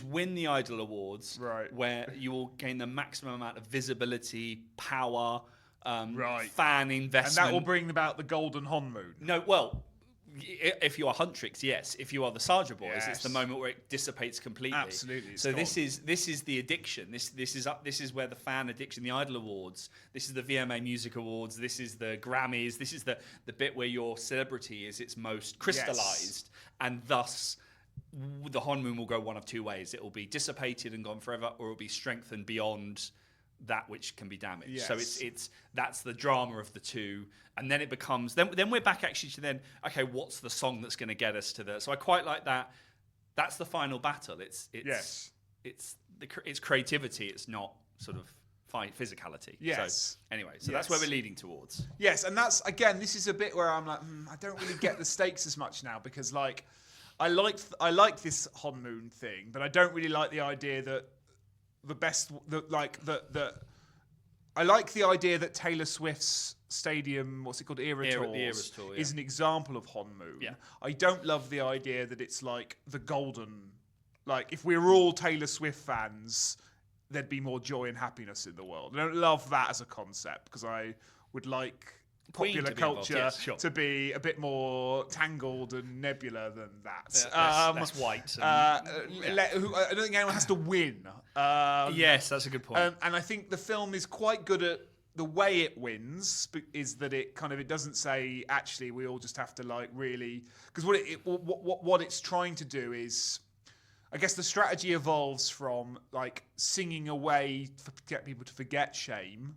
win the Idol Awards, where you will gain the maximum amount of visibility, power, fan investment. And that will bring about the Golden Honmoon. No, well, if you are Huntrix, yes. If you are the Sarja boys, it's the moment where it dissipates completely. Absolutely. So this is the addiction. This is where the fan addiction, the Idol Awards. This is the VMA Music Awards. This is the Grammys. This is the bit where your celebrity is its most crystallized, and thus the Honmoon will go one of two ways. It will be dissipated and gone forever, or it will be strengthened beyond that which can be damaged. Yes. So it's that's the drama of the two, and then it becomes then we're back actually to then, okay, what's the song that's going to get us to the? So I quite like that. That's the final battle. It's creativity. It's not sort of physicality. Yes. So anyway, that's where we're leading towards. Yes, and that's, again, this is a bit where I'm like, I don't really get the stakes as much now, because like I like this Honmoon thing, but I don't really like the idea that I like the idea that Taylor Swift's stadium, what's it called, Eras Tour, is an example of Honmoon. Yeah. I don't love the idea that it's like the golden, like if we were all Taylor Swift fans, there'd be more joy and happiness in the world. I don't love that as a concept, because I would like popular culture to be a bit more tangled and nebula than that. Less white. I don't think anyone has to win. Yes, that's a good point. And I think the film is quite good at the way it wins, is that it doesn't say, actually, we all just have to like really, because what it's trying to do is, I guess the strategy evolves from like singing a way to get people to forget shame,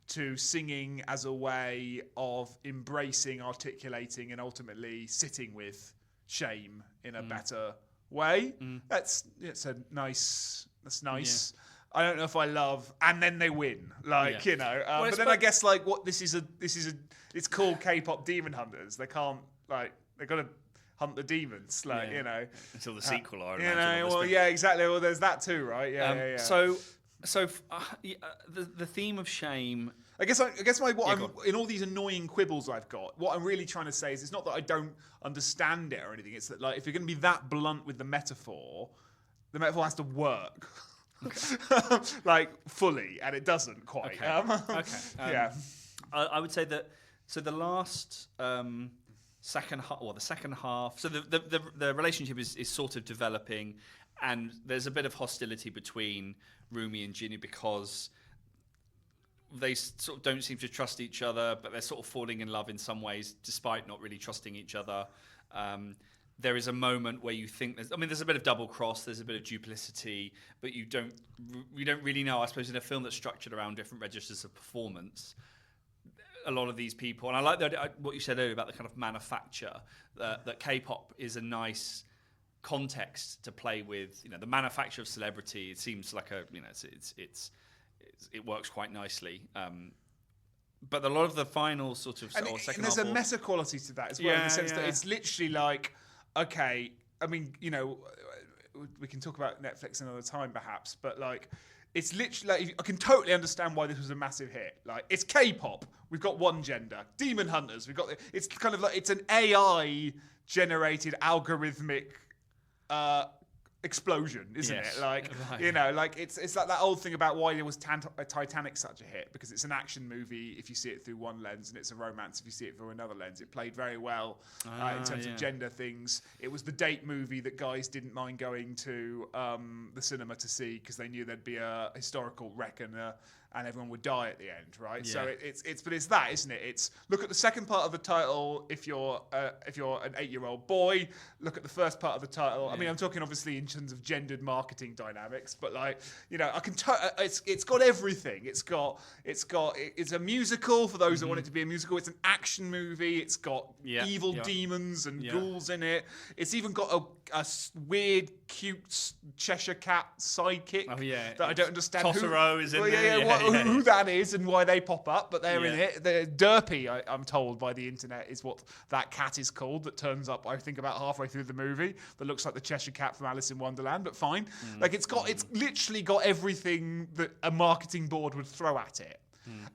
to singing as a way of embracing, articulating, and ultimately sitting with shame in a better way. That's nice. Yeah. I don't know if I love, and then they win, but then I guess like it's called K-pop Demon Hunters. They can't they got to hunt the demons, until the sequel. I imagine, exactly. Well, there's that too, right? Yeah. So the theme of shame. I guess in all these annoying quibbles I've got, what I'm really trying to say is it's not that I don't understand it or anything. It's that like if you're going to be that blunt with the metaphor has to work. Like fully, and it doesn't quite. Okay. I would say that. So the last second half. So the relationship is sort of developing, and there's a bit of hostility between Rumi and Ginny because they sort of don't seem to trust each other, but they're sort of falling in love in some ways, despite not really trusting each other. There is a moment where you think there's a bit of double cross, there's a bit of duplicity, but you don't really know. I suppose in a film that's structured around different registers of performance, a lot of these people, and I like what you said earlier about the kind of manufacture, that K-pop is a nice context to play with. The manufacture of celebrity. It seems like it works quite nicely. But a lot of the final sort of second half, there's a meta quality to that as well, in the sense that it's literally like, okay, I mean, we can talk about Netflix another time perhaps, but like, it's literally like, I can totally understand why this was a massive hit. Like, it's K-pop, we've got one gender. Demon Hunters, it's kind of like, it's an AI generated algorithmic explosion, isn't it? Like, right. Like it's like that old thing about why was Titanic such a hit, because it's an action movie if you see it through one lens, and it's a romance if you see it through another lens. It played very well in terms of gender things. It was the date movie that guys didn't mind going to the cinema to see, because they knew there'd be a historical wreck and everyone would die at the end, right? Yeah. So it's that, isn't it? It's look at the second part of the title if you're an 8-year-old boy. Look at the first part of the title. Yeah. I mean, I'm talking obviously in terms of gendered marketing dynamics, but like, I can it's got everything. It's a musical for those that want it to be a musical. It's an action movie. It's got evil demons and ghouls in it. It's even got a weird, cute Cheshire cat sidekick that I don't understand. Totoro is in there. Who that is and why they pop up, but they're in it. They're Derpy, I'm told by the internet, is what that cat is called, that turns up, I think, about halfway through the movie, that looks like the Cheshire Cat from Alice in Wonderland, but fine. Like, it's literally got everything that a marketing board would throw at it.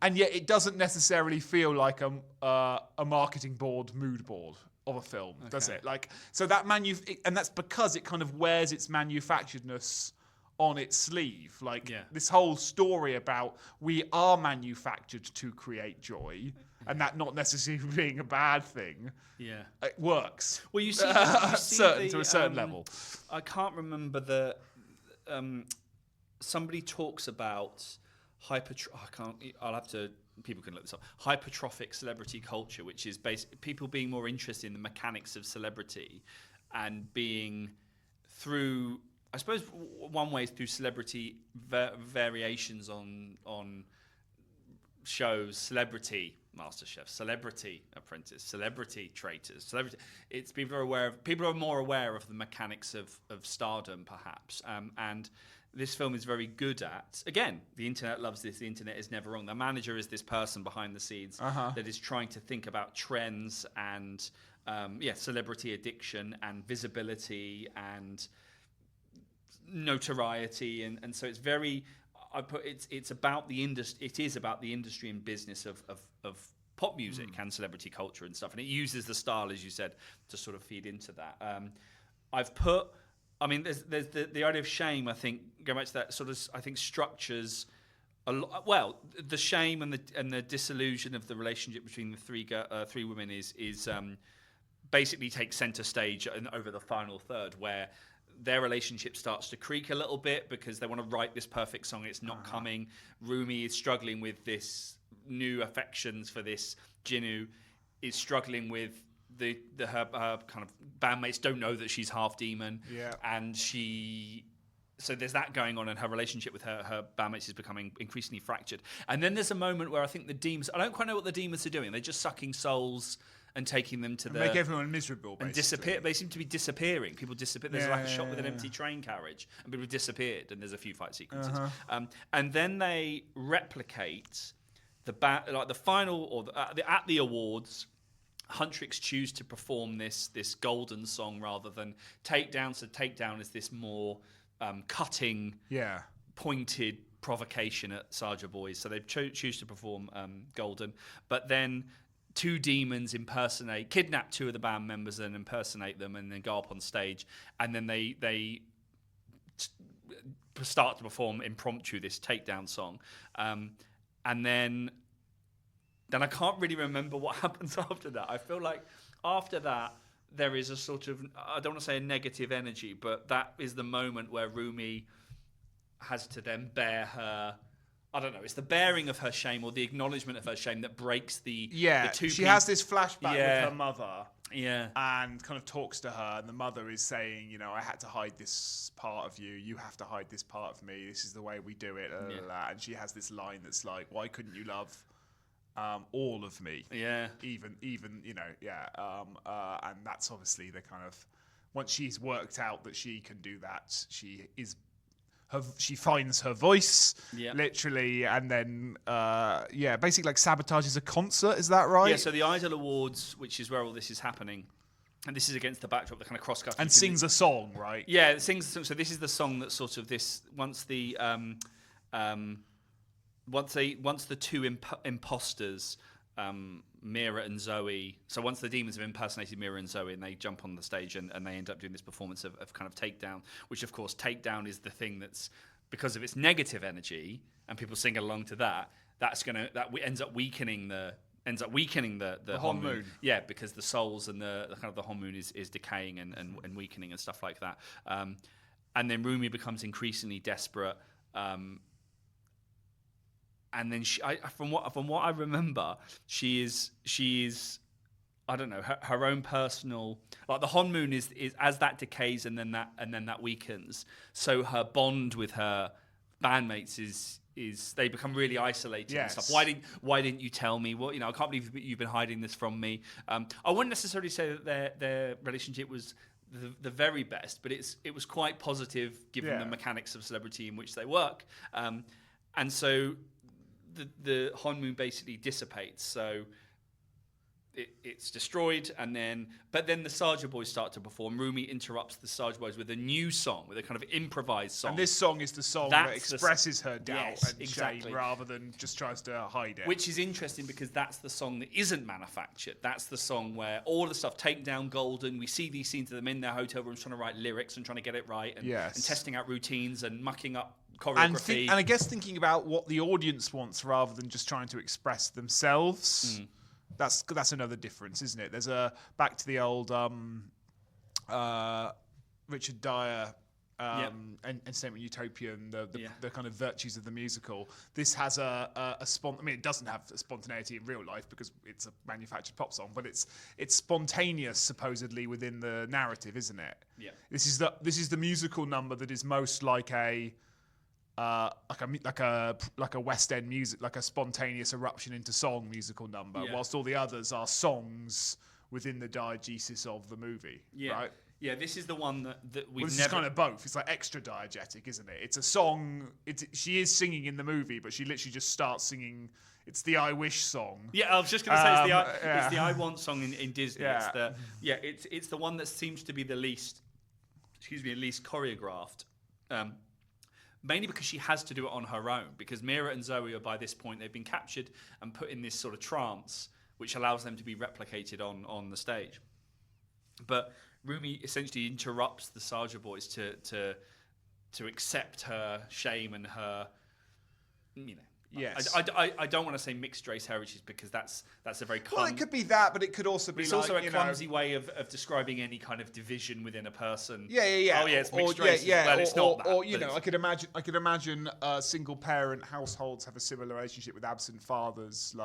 And yet it doesn't necessarily feel like a marketing board mood board of a film, does it? Like, so that and that's because it kind of wears its manufacturedness on its sleeve. Like, this whole story about we are manufactured to create joy, and that not necessarily being a bad thing. It works. Well, you see to a certain level. I can't remember somebody talks about people can look this up. Hypertrophic celebrity culture, which is basically people being more interested in the mechanics of celebrity and being through, I suppose, one way is through celebrity variations on shows, Celebrity MasterChef, Celebrity Apprentice, Celebrity Traitors, Celebrity. It's people are more aware of the mechanics of stardom, perhaps, and this film is very good at, again, the internet loves this, the internet is never wrong. The manager is this person behind the scenes that is trying to think about trends and celebrity addiction and visibility and notoriety, and so it's very, it's about the industry. It is about the industry and business of pop music and celebrity culture and stuff, and it uses the style, as you said, to sort of feed into that. There's the idea of shame. I think going back to that sort of, I think structures the shame and the disillusion of the relationship between the three women is basically takes center stage over the final third, where their relationship starts to creak a little bit because they want to write this perfect song. It's not coming. Rumi is struggling with this new affections for this Jinnu, is struggling with her kind of bandmates don't know that she's half demon. Yeah. And so there's that going on, and her relationship with her bandmates is becoming increasingly fractured. And then there's a moment where I think the demons, I don't quite know what the demons are doing. They're just sucking souls and taking them to make everyone miserable, basically. And disappear. They seem to be disappearing. People disappear. There's a shot with an empty train carriage, and people have disappeared, and there's a few fight sequences. And then they replicate the final, or at the awards, Huntrix choose to perform this golden song rather than Takedown. So Takedown is this more cutting, pointed provocation at Saja Boys. So they choose to perform Golden, but then two demons kidnap two of the band members and impersonate them, and then go up on stage, and then they start to perform impromptu this Takedown song, and then I can't really remember what happens after that. I feel like after that there is a sort of, I don't want to say a negative energy, but that is the moment where Rumi has to then bear her, I don't know, it's the bearing of her shame or the acknowledgement of her shame that breaks the two she has this flashback with her mother. Yeah. And kind of talks to her, and the mother is saying, I had to hide this part of you. You have to hide this part of me. This is the way we do it. And she has this line that's like, why couldn't you love all of me? Yeah. Even and that's obviously the kind of, once she's worked out that she can do that, she finds her voice, literally, and then basically like sabotages a concert. Is that right? Yeah. So the Idol Awards, which is where all this is happening, and this is against the backdrop, the kind of cross-cut, and sings a song, right? Yeah, it sings a song. So this is the song that sort of once the two imposters, Mira and Zoe. So once the demons have impersonated Mira and Zoe, and they jump on the stage and they end up doing this performance of kind of Takedown, which of course Takedown is the thing that's, because of its negative energy, and people sing along to that. Ends up weakening the Honmoon. Yeah, because the souls and the kind of the Honmoon is decaying and weakening and stuff like that. And then Rumi becomes increasingly desperate. And then from what I remember, she is I don't know, her own personal, like the Honmoon is as that decays and then that weakens. So her bond with her bandmates is they become really isolated and stuff. Why didn't you tell me? What, I can't believe you've been hiding this from me. I wouldn't necessarily say that their relationship was the very best, but it was quite positive given the mechanics of celebrity in which they work. And so the Honmoon basically dissipates, so it's destroyed, but then the Saja Boys start to perform. Rumi interrupts the Saja Boys with a new song, with a kind of improvised song. And this song is the song that expresses her doubt and shame rather than just tries to hide it. Which is interesting because that's the song that isn't manufactured. That's the song where all the stuff, Takedown, Golden, we see these scenes of them in their hotel rooms trying to write lyrics and trying to get it right and testing out routines and mucking up choreography. And I guess thinking about what the audience wants rather than just trying to express themselves. That's another difference, isn't it? There's back to the old Richard Dyer Entertainment Utopian, the kind of virtues of the musical. This has it doesn't have a spontaneity in real life because it's a manufactured pop song, but it's spontaneous supposedly within the narrative, isn't it? Yeah. This is the musical number that is most like a West End music, like a spontaneous eruption into song musical number, whilst all the others are songs within the diegesis of the movie. Yeah. Right? Yeah, this is the one that we've this never... is kind of both. It's like extra diegetic, isn't it? It's a song. She is singing in the movie, but she literally just starts singing. It's the I Wish song. Yeah, I was just going to say it's the I Want song in Disney. Yeah. It's the one that seems to be the least choreographed. Mainly because she has to do it on her own. Because Mira and Zoe are, by this point, they've been captured and put in this sort of trance, which allows them to be replicated on the stage. But Rumi essentially interrupts the Saja boys to accept her shame and her, Yes. I don't want to say mixed race heritage because that's a very well, it could be that, but it could also be it's also a clumsy way of describing any kind of division within a person. Yeah. Oh yeah, it's mixed race. Well, it's not that. Or I could imagine single parent households have a similar relationship with absent fathers,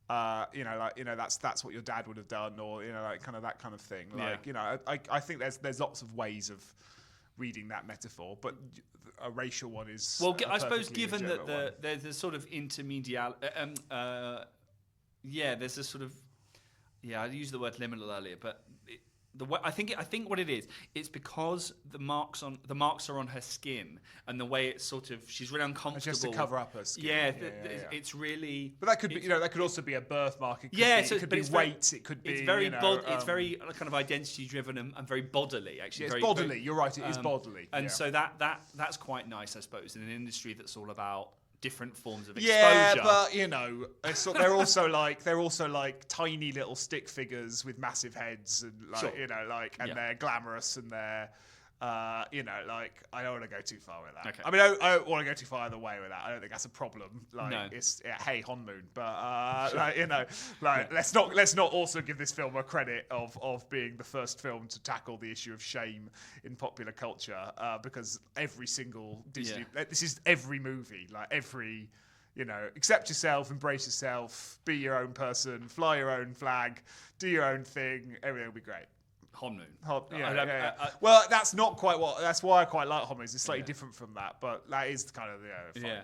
that's what your dad would have done, or kind of that kind of thing. I think there's lots of ways of reading that metaphor, but a racial one is I suppose given that there's a sort of intermediate there's a sort of I used the word liminal earlier, but I think what it is, it's because the marks are on her skin, and the way it's sort of, she's really uncomfortable. Just to cover up her skin. Yeah. It's really. But that could be, that could also be a birthmark. It could be weight. It could be. It's very it's very kind of identity driven and very bodily. Actually, it's bodily. You're right. It is bodily. And so that's quite nice, I suppose, in an industry that's all about different forms of Yeah, exposure. but they're also like tiny little stick figures with massive heads, and they're glamorous, and they're I don't want to go too far with that. Okay. I mean, I don't want to go too far either way with that. I don't think that's a problem. No. It's hey Honmoon, but let's not also give this film a credit of being the first film to tackle the issue of shame in popular culture, because every single Disney, this is every movie, accept yourself, embrace yourself, be your own person, fly your own flag, do your own thing, everything will be great. Honmoon. Well, that's not quite that's why I quite like Honmoon. It's slightly different from that, but that is kind of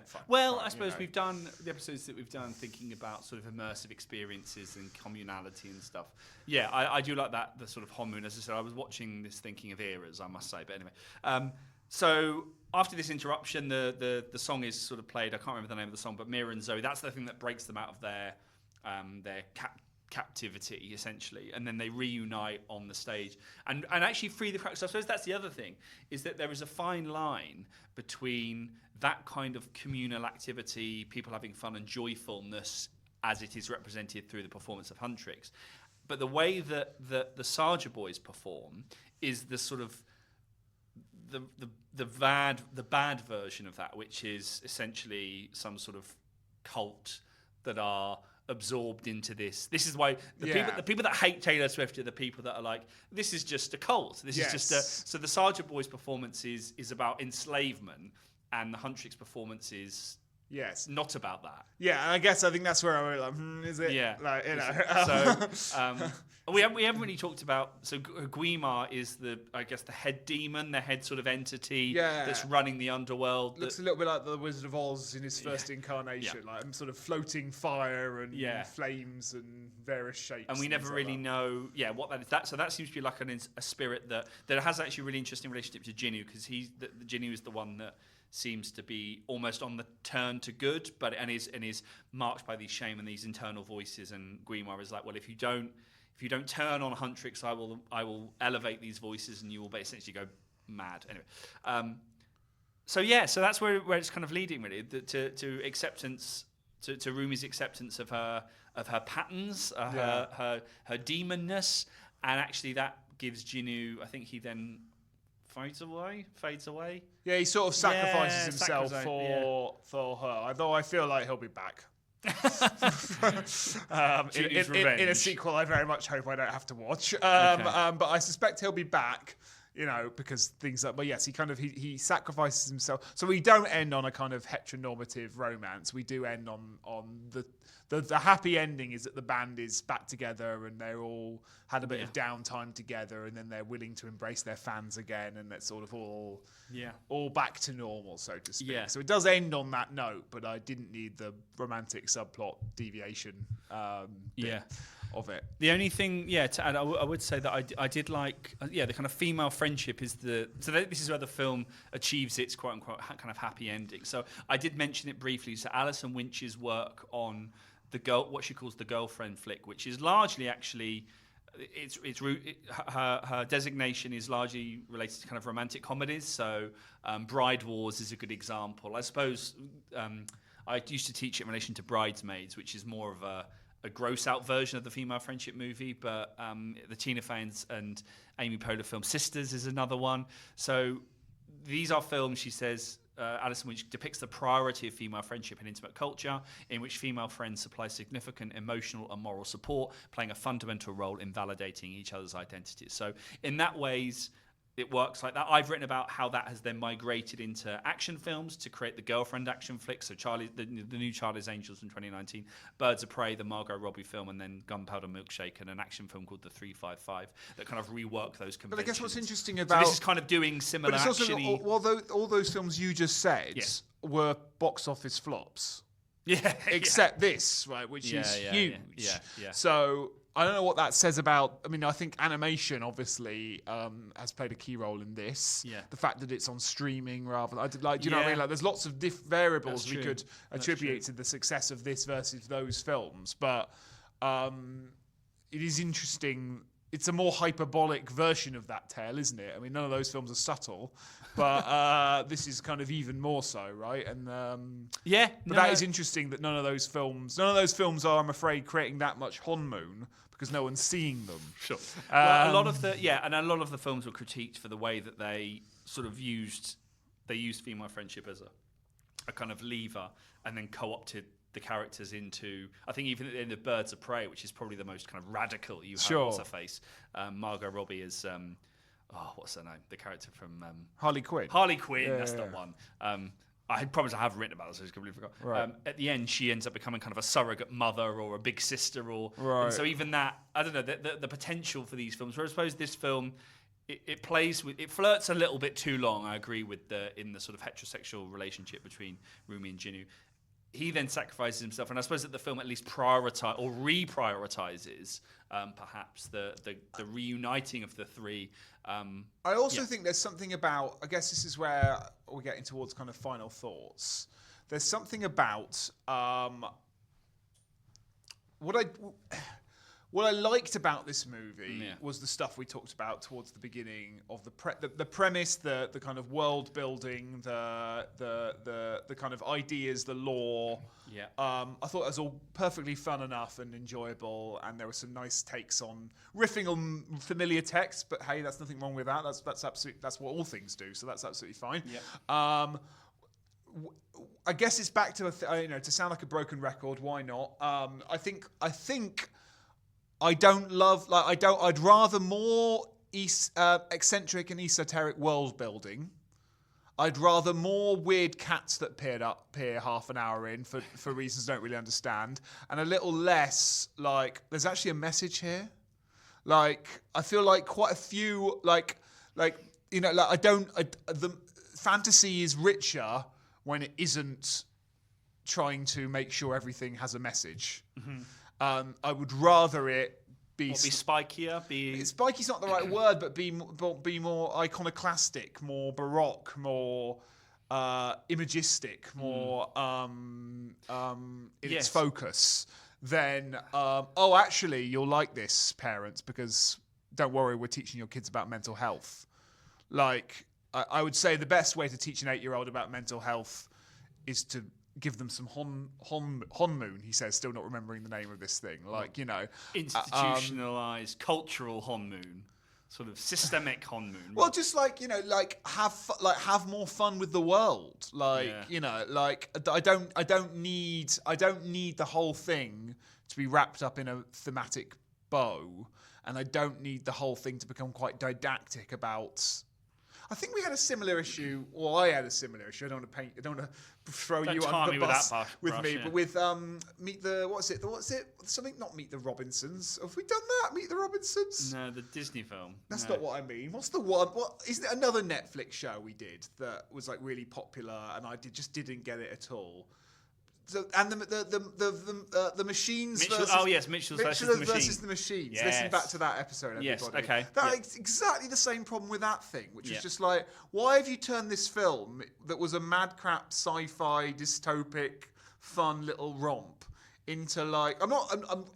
fun. I suppose we've done the episodes that we've done thinking about sort of immersive experiences and communality and stuff. Yeah, I do like that, the sort of Honmoon. As I said, I was watching this thinking of eras, I must say. But anyway, so after this interruption, the song is sort of played. I can't remember the name of the song, but Mira and Zoe, that's the thing that breaks them out of their captivity, essentially, and then they reunite on the stage and actually free the crowd. So I suppose that's the other thing, is that there is a fine line between that kind of communal activity, people having fun and joyfulness as it is represented through the performance of Huntrix, but the way that the Saja boys perform is the sort of the bad version of that, which is essentially some sort of cult that are absorbed into this. This is why the people that hate Taylor Swift are the people that are like, this is just a cult. This is just so the Saja boys performance is about enslavement, and the Huntrix performance is not about that. Yeah, and I think that's where I'm like, is it? Yeah. So we haven't really talked about, so Guimar is the head demon, the head sort of entity that's running the underworld. Looks a little bit like the Wizard of Oz in his first incarnation, like sort of floating fire and flames and various shapes. And we never really know what that is. So that seems to be like a spirit that has actually a really interesting relationship to Jinnu, because Jinnu is the one that seems to be almost on the turn to good, but is marked by these shame and these internal voices. And Guimar is like, well, if you don't turn on Huntrix, I will elevate these voices, and you will essentially go mad. Anyway, so that's where it's kind of leading, really, to acceptance, to Rumi's acceptance of her patterns, her demonness, and actually that gives Jinnu, I think he then fades away. Yeah, he sort of sacrifices himself for her, although I feel like he'll be back. In a sequel I very much hope I don't have to watch. But I suspect he'll be back, because things like, but yes, he sacrifices himself. So we don't end on a kind of heteronormative romance. We do end on the happy ending is that the band is back together and they're all had a bit of downtime together, and then they're willing to embrace their fans again, and it's sort of all back to normal, so to speak. So it does end on that note, but I didn't need the romantic subplot deviation of it. The only thing, to add, I would say that I did like, the kind of female friendship is this is where the film achieves its quote unquote kind of happy ending. So I did mention it briefly. So Alison Winch's work on what she calls the girlfriend flick, which is largely actually, her designation is largely related to kind of romantic comedies. So Bride Wars is a good example. I suppose I used to teach it in relation to Bridesmaids, which is more of a gross-out version of the female friendship movie, but the Tina Fey's and Amy Poehler film Sisters is another one. So these are films, she says, Alison Winch depicts the priority of female friendship in intimate culture, in which female friends supply significant emotional and moral support, playing a fundamental role in validating each other's identities. So in that ways, it works like that. I've written about how that has then migrated into action films to create the girlfriend action flick. So the new Charlie's Angels from 2019, Birds of Prey, the Margot Robbie film, and then Gunpowder Milkshake, and an action film called The 355 that kind of rework those conventions. But I guess what's interesting about... So this is kind of doing similar action-y... all those films you just said were box office flops. Yeah. Except this, right, which is huge. Yeah. So... I don't know what that says about... I mean, I think animation, obviously, has played a key role in this. Yeah. The fact that it's on streaming rather... do you know what I mean? Like, there's lots of variables we could attribute to the success of this versus those films. But it is interesting... It's a more hyperbolic version of that tale, isn't it? I mean, none of those films are subtle, but this is kind of even more so, right? And that is interesting that none of those films are, I'm afraid, creating that much Honmoon because no one's seeing them. Sure. Well, a lot of the films were critiqued for the way that they sort of used female friendship as a kind of lever, and then co-opted the characters into, I think even in the Birds of Prey, which is probably the most kind of radical you have on her face. Margot Robbie is, what's her name? The character from Harley Quinn. That's the one. I promise I have written about this, I just completely forgot. Right. At the end, she ends up becoming kind of a surrogate mother or a big sister, and so even that, I don't know, the potential for these films. Where I suppose this film, it flirts a little bit too long. I agree with in the sort of heterosexual relationship between Rumi and Jinnu. He then sacrifices himself, and I suppose that the film at least reprioritizes perhaps the reuniting of the three. I also think there's something about, I guess this is where we're getting towards kind of final thoughts. There's something about what I liked about this movie was the stuff we talked about towards the beginning of the premise, the kind of world building, the kind of ideas, the lore. Yeah. I thought it was all perfectly fun enough and enjoyable, and there were some nice takes on riffing on familiar texts. But hey, that's nothing wrong with that. That's what all things do. So that's absolutely fine. Yeah. I guess it's back to to sound like a broken record. Why not? I think. I'd rather more eccentric and esoteric world building. I'd rather more weird cats that appear half an hour in for reasons I don't really understand, and a little less like there's actually a message here. Like I feel like quite a few the fantasy is richer when it isn't trying to make sure everything has a message. Mm-hmm. I would rather it be spikier. Spiky's not the right word, but be more iconoclastic, more baroque, more imagistic, more in its focus. Then, actually, you'll like this, parents, because don't worry, we're teaching your kids about mental health. Like, I would say the best way to teach an 8-year-old about mental health is to give them some Honmoon, he says, still not remembering the name of this thing. Institutionalized cultural Honmoon, sort of systemic Honmoon. Well, just have more fun with the world. I don't need the whole thing to be wrapped up in a thematic bow, and I don't need the whole thing to become quite didactic about I think we had a similar issue, or I had a similar issue. I don't want to throw you under the bus with me, but with Meet the Robinsons. Have we done that? Meet the Robinsons? No, the Disney film. That's not what I mean. What's the one? What isn't it another Netflix show we did that was like really popular, and I just didn't get it at all. So, and the machines Mitchell's versus the machines. Yes. Listen back to that episode, everybody. Yes, okay. That's exactly the same problem with that thing, which is just like, why have you turned this film that was a mad crap sci-fi dystopic fun little romp into like,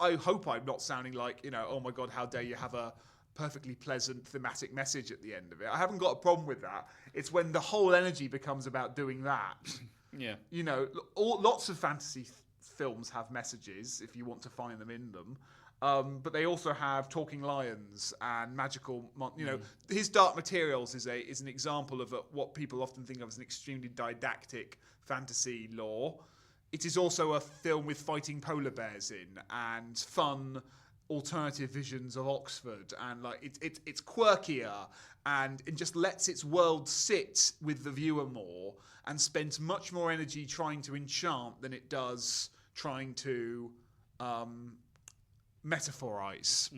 I hope I'm not sounding like, oh my God, how dare you have a perfectly pleasant thematic message at the end of it. I haven't got a problem with that. It's when the whole energy becomes about doing that. Yeah. Lots of fantasy films have messages if you want to find them in them. But they also have talking lions and magical, his Dark Materials is an example of what people often think of as an extremely didactic fantasy lore. It is also a film with fighting polar bears in and fun alternative visions of Oxford, and like it's quirkier and it just lets its world sit with the viewer more and spends much more energy trying to enchant than it does trying to metaphorize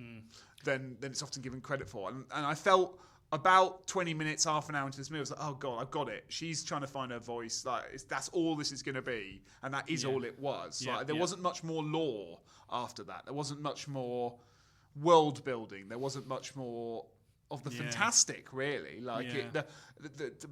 than it's often given credit for. And I felt about 20 minutes, half an hour into this movie, I was like, oh God, I've got it. She's trying to find her voice. Like that's all this is going to be, and that is all it was. There wasn't much more lore after that. There wasn't much more world building. There wasn't much more of the fantastic, really.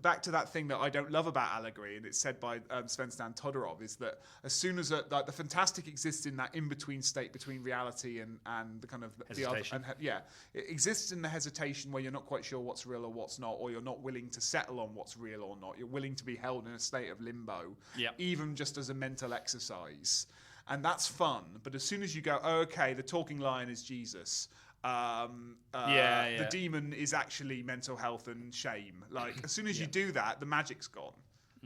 Back to that thing that I don't love about allegory, and it's said by Sven Stan Todorov, is that as soon as the fantastic exists in that in-between state between reality and the kind of hesitation. It exists in the hesitation where you're not quite sure what's real or what's not, or you're not willing to settle on what's real or not. You're willing to be held in a state of limbo, even just as a mental exercise. And that's fun, but as soon as you go, okay, the talking lion is Jesus, the demon is actually mental health and shame. Like as soon as you do that, the magic's gone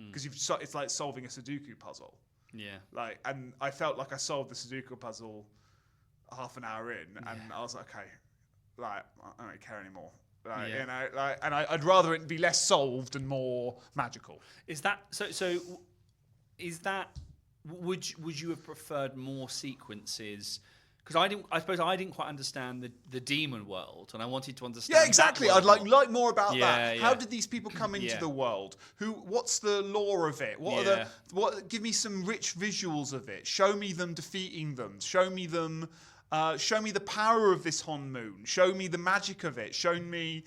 because it's like solving a Sudoku puzzle. Yeah. Like, and I felt like I solved the Sudoku puzzle half an hour in, and I was like, okay, like I don't care anymore. And I'd rather it be less solved and more magical. Is that so? Is that? Would you have preferred more sequences? Because I suppose I didn't quite understand the demon world, and I wanted to understand. Yeah, exactly. I'd like more about that. How did these people come into the world? What's the lore of it? Give me some rich visuals of it. Show me them defeating them. Show me them. Show me the power of this Honmoon. Show me the magic of it. Show me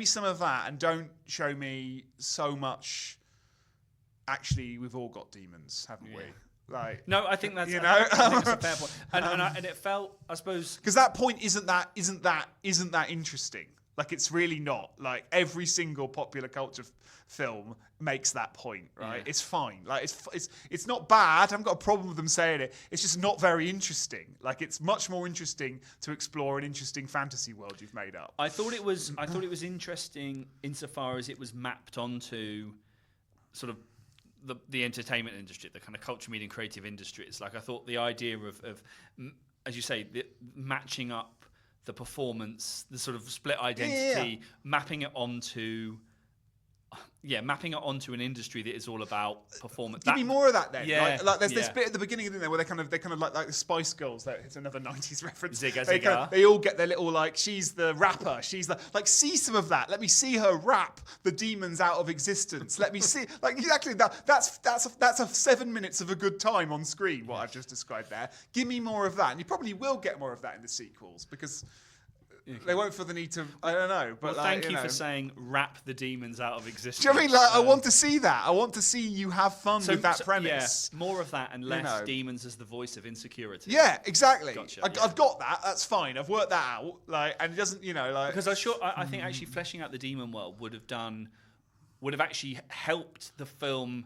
some of that, and don't show me so much. Actually, we've all got demons, haven't we? Like, no, I think that's I think that's a fair point. And it felt, I suppose, because that point isn't that interesting. Like, it's really not. Like, every single popular culture film makes that point, right? Yeah. It's fine. Like, it's not bad. I haven't got a problem with them saying it. It's just not very interesting. Like, it's much more interesting to explore an interesting fantasy world you've made up. I thought it was interesting insofar as it was mapped onto sort of the entertainment industry, the kind of culture, media, and creative industries. Like, I thought the idea of as you say, matching up the performance, the sort of split identity, mapping it onto an industry that is all about performance. Give me more of that then. Yeah, like there's this bit at the beginning of it where they kind of like the Spice Girls. It's another 90s reference. Zigga. They all get their little like, she's the rapper. She's like see some of that. Let me see her rap the demons out of existence. Let me see like exactly that. That's a 7 minutes of a good time on screen. What I've just described there. Give me more of that, and you probably will get more of that in the sequels because. They won't feel the need to. I don't know. But thank you for saying "rap the demons out of existence." Do you know what I mean? Like, I want to see that. I want to see you have fun with that premise. Yeah, more of that and less demons as the voice of insecurity. Yeah, exactly. Gotcha, I've got that. That's fine. I've worked that out. Like, and it doesn't, because I think actually fleshing out the demon world would have actually helped the film,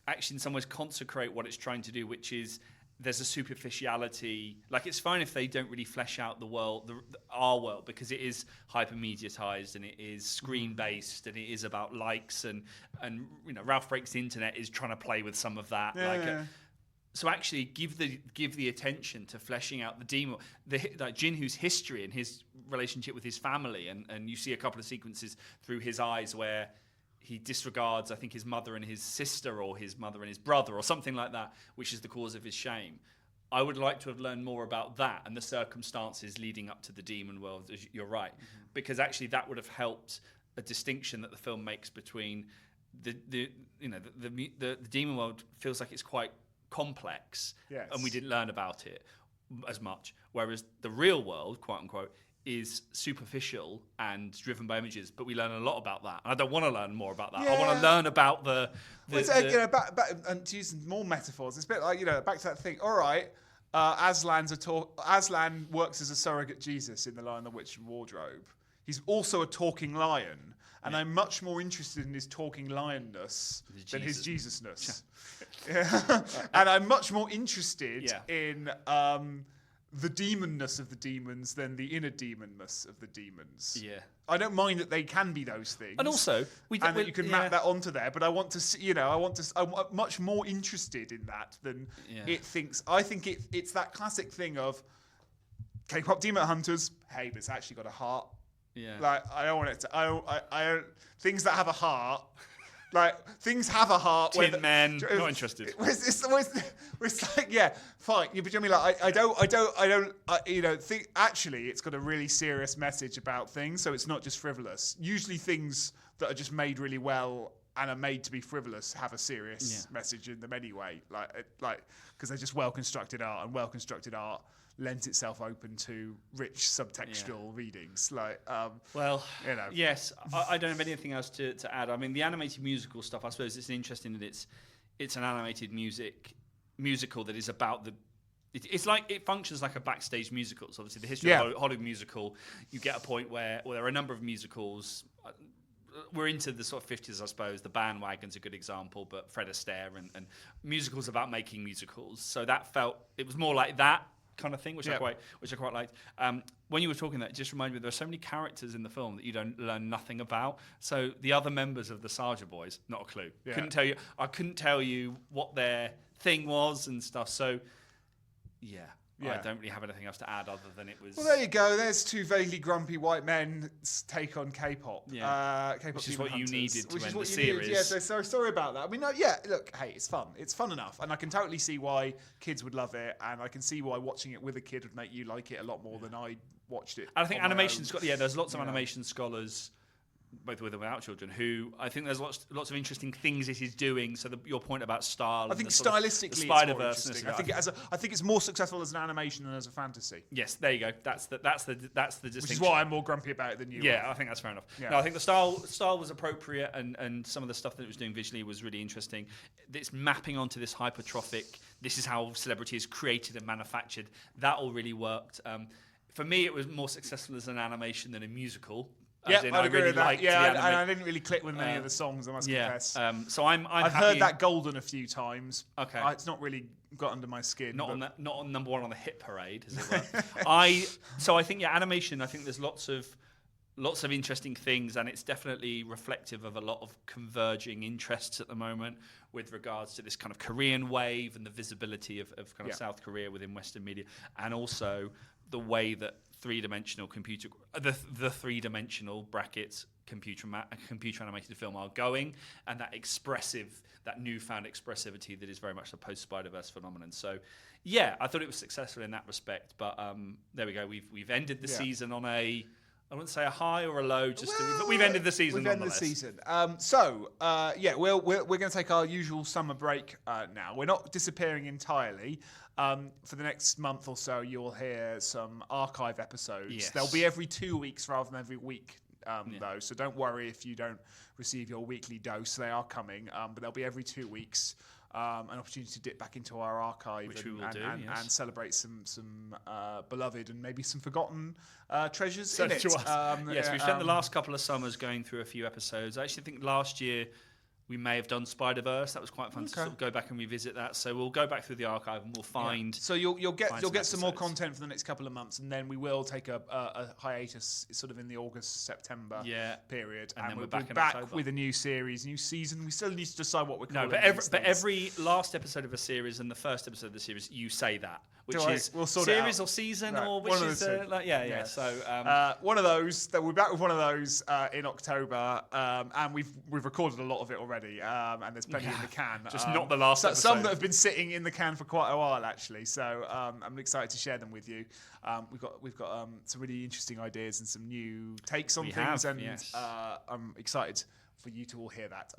actually in some ways consecrate what it's trying to do, which is. There's a superficiality. Like, it's fine if they don't really flesh out the world, our world, because it is hyper-mediatized and it is screen-based and it is about likes and Ralph Breaks the Internet is trying to play with some of that. So actually, give the attention to fleshing out the demon, like Jinhoo's history and his relationship with his family, and you see a couple of sequences through his eyes where he disregards, I think, his mother and his sister, or his mother and his brother, or something like that, which is the cause of his shame. I would like to have learned more about that and the circumstances leading up to the demon world. You're right, because actually that would have helped a distinction that the film makes between the demon world feels like it's quite complex, yes, and we didn't learn about it as much, whereas the real world, quote unquote, is superficial and driven by images, but we learn a lot about that. And I don't want to learn more about that. I want to learn about back and to use more metaphors. It's a bit like, back to that thing. All right, Aslan works as a surrogate Jesus in The Lion, the Witch and Wardrobe. He's also a talking lion, and I'm much more interested in his talking lionness than his Jesusness. And I'm much more interested in the demonness of the demons than the inner demonness of the demons. Yeah, I don't mind that they can be those things, and also that you can map that onto there. But I want to see, I'm much more interested in that than it thinks. I think it's that classic thing of K-pop Demon Hunters. Hey, but it's actually got a heart. Yeah, like I don't want it to. I don't things that have a heart. Like, things have a heart. Tin Man, not interested. It's like, yeah, fine. But you know what I mean? Like, think actually it's got a really serious message about things, so it's not just frivolous. Usually things that are just made really well and are made to be frivolous have a serious message in them anyway. Like, because they're just well-constructed art, and well-constructed art lends itself open to rich subtextual readings. Yes, I don't have anything else to add. I mean, the animated musical stuff, I suppose it's interesting that it's an animated musical that is about it's like, it functions like a backstage musical. So obviously the history of Hollywood musical, you get a point where there are a number of musicals. We're into the sort of 50s, I suppose. The Bandwagon's a good example, but Fred Astaire and musicals about making musicals. So it was more like that kind of thing, which I quite liked. When you were talking that, it just reminded me there are so many characters in the film that you don't learn nothing about. So the other members of the Sarja Boys, not a clue. Yeah. I couldn't tell you what their thing was and stuff. So I don't really have anything else to add other than it was. Well, there you go. There's two vaguely grumpy white men's take on K-pop. Yeah, K-pop which is what Hunters, you needed to end the series. Yeah, so sorry about that. I mean, look, hey, it's fun. It's fun enough, and I can totally see why kids would love it, and I can see why watching it with a kid would make you like it a lot more than I watched it. And I think animation's got there's lots of animation scholars, both with and without children, who I think there's lots of interesting things it is doing. So your point about style, I think stylistically it's more interesting. I think it's more successful as an animation than as a fantasy. Yes, there you go. That's the distinction. Which is why I'm more grumpy about it than you. Yeah, I think that's fair enough. Yeah. No, I think the style was appropriate, and some of the stuff that it was doing visually was really interesting. It's mapping onto this hypertrophic. This is how celebrity is created and manufactured. That all really worked. For me, it was more successful as an animation than a musical. Yeah, I'd agree with that. Yeah, and I didn't really click with many of the songs, I must confess. So I've heard that Golden a few times. Okay, it's not really got under my skin. Not on number one on the hit parade, as it were. So I think animation. I think there's lots of interesting things, and it's definitely reflective of a lot of converging interests at the moment with regards to this kind of Korean wave and the visibility of kind of South Korea within Western media, and also the way that the three-dimensional brackets computer animated film are going, and that newfound expressivity that is very much a post-Spider-Verse phenomenon. So I thought it was successful in that respect, but there we go. We've ended the season on I wouldn't say a high or a low, but we've ended the season nonetheless. We've ended the season. We're going to take our usual summer break now. We're not disappearing entirely. For the next month or so, you'll hear some archive episodes. Yes. They'll be every 2 weeks rather than every week, though. So don't worry if you don't receive your weekly dose. They are coming, but they'll be every 2 weeks. An opportunity to dip back into our archive and celebrate some beloved and maybe some forgotten treasures in it. We've spent the last couple of summers going through a few episodes. I actually think last year We may have done Spider-Verse. That was quite fun to sort of go back and revisit that. So we'll go back through the archive and we'll find. So you'll get some more content for the next couple of months, and then we will take a hiatus, sort of in the August-September period, and then we'll be be back with a new series, new season. We still need to decide what we're calling. No, but every last episode of a series and the first episode of the series, you say that, which is we'll sort series or season or which is So one of those. We'll be back with one of those in October, and we've recorded a lot of it already, and there's plenty in the can. Just not the last episode. Some that have been sitting in the can for quite a while, actually. So I'm excited to share them with you. We've got some really interesting ideas and some new takes on things, and I'm excited for you to all hear that.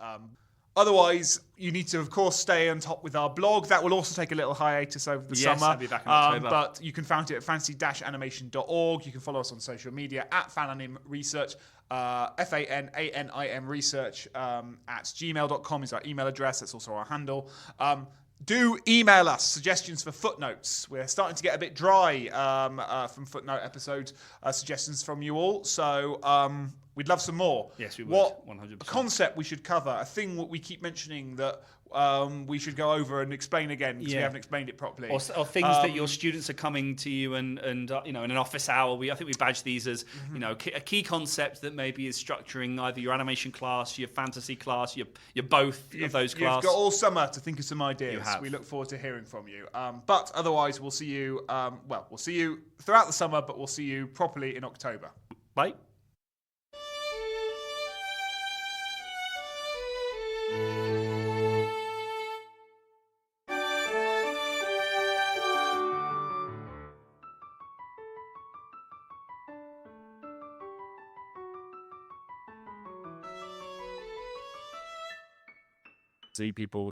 Otherwise, you need to, of course, stay on top with our blog. That will also take a little hiatus over the summer. I'll be back in October. But you can find it at fantasy-animation.org. You can follow us on social media at Fananim Research. FANANIM Research at gmail.com is our email address. That's also our handle. Do email us suggestions for footnotes. We're starting to get a bit dry from footnote episode suggestions from you all. So we'd love some more. Yes, we would. What 100%. A concept we should cover, a thing we keep mentioning that we should go over and explain again because we haven't explained it properly. Or things that your students are coming to you and in an office hour. I think we badge these as a key concept that maybe is structuring either your animation class, your fantasy class, your both of those classes. You've got all summer to think of some ideas. We look forward to hearing from you. But otherwise, we'll see you. We'll see you throughout the summer, but we'll see you properly in October. Bye. See people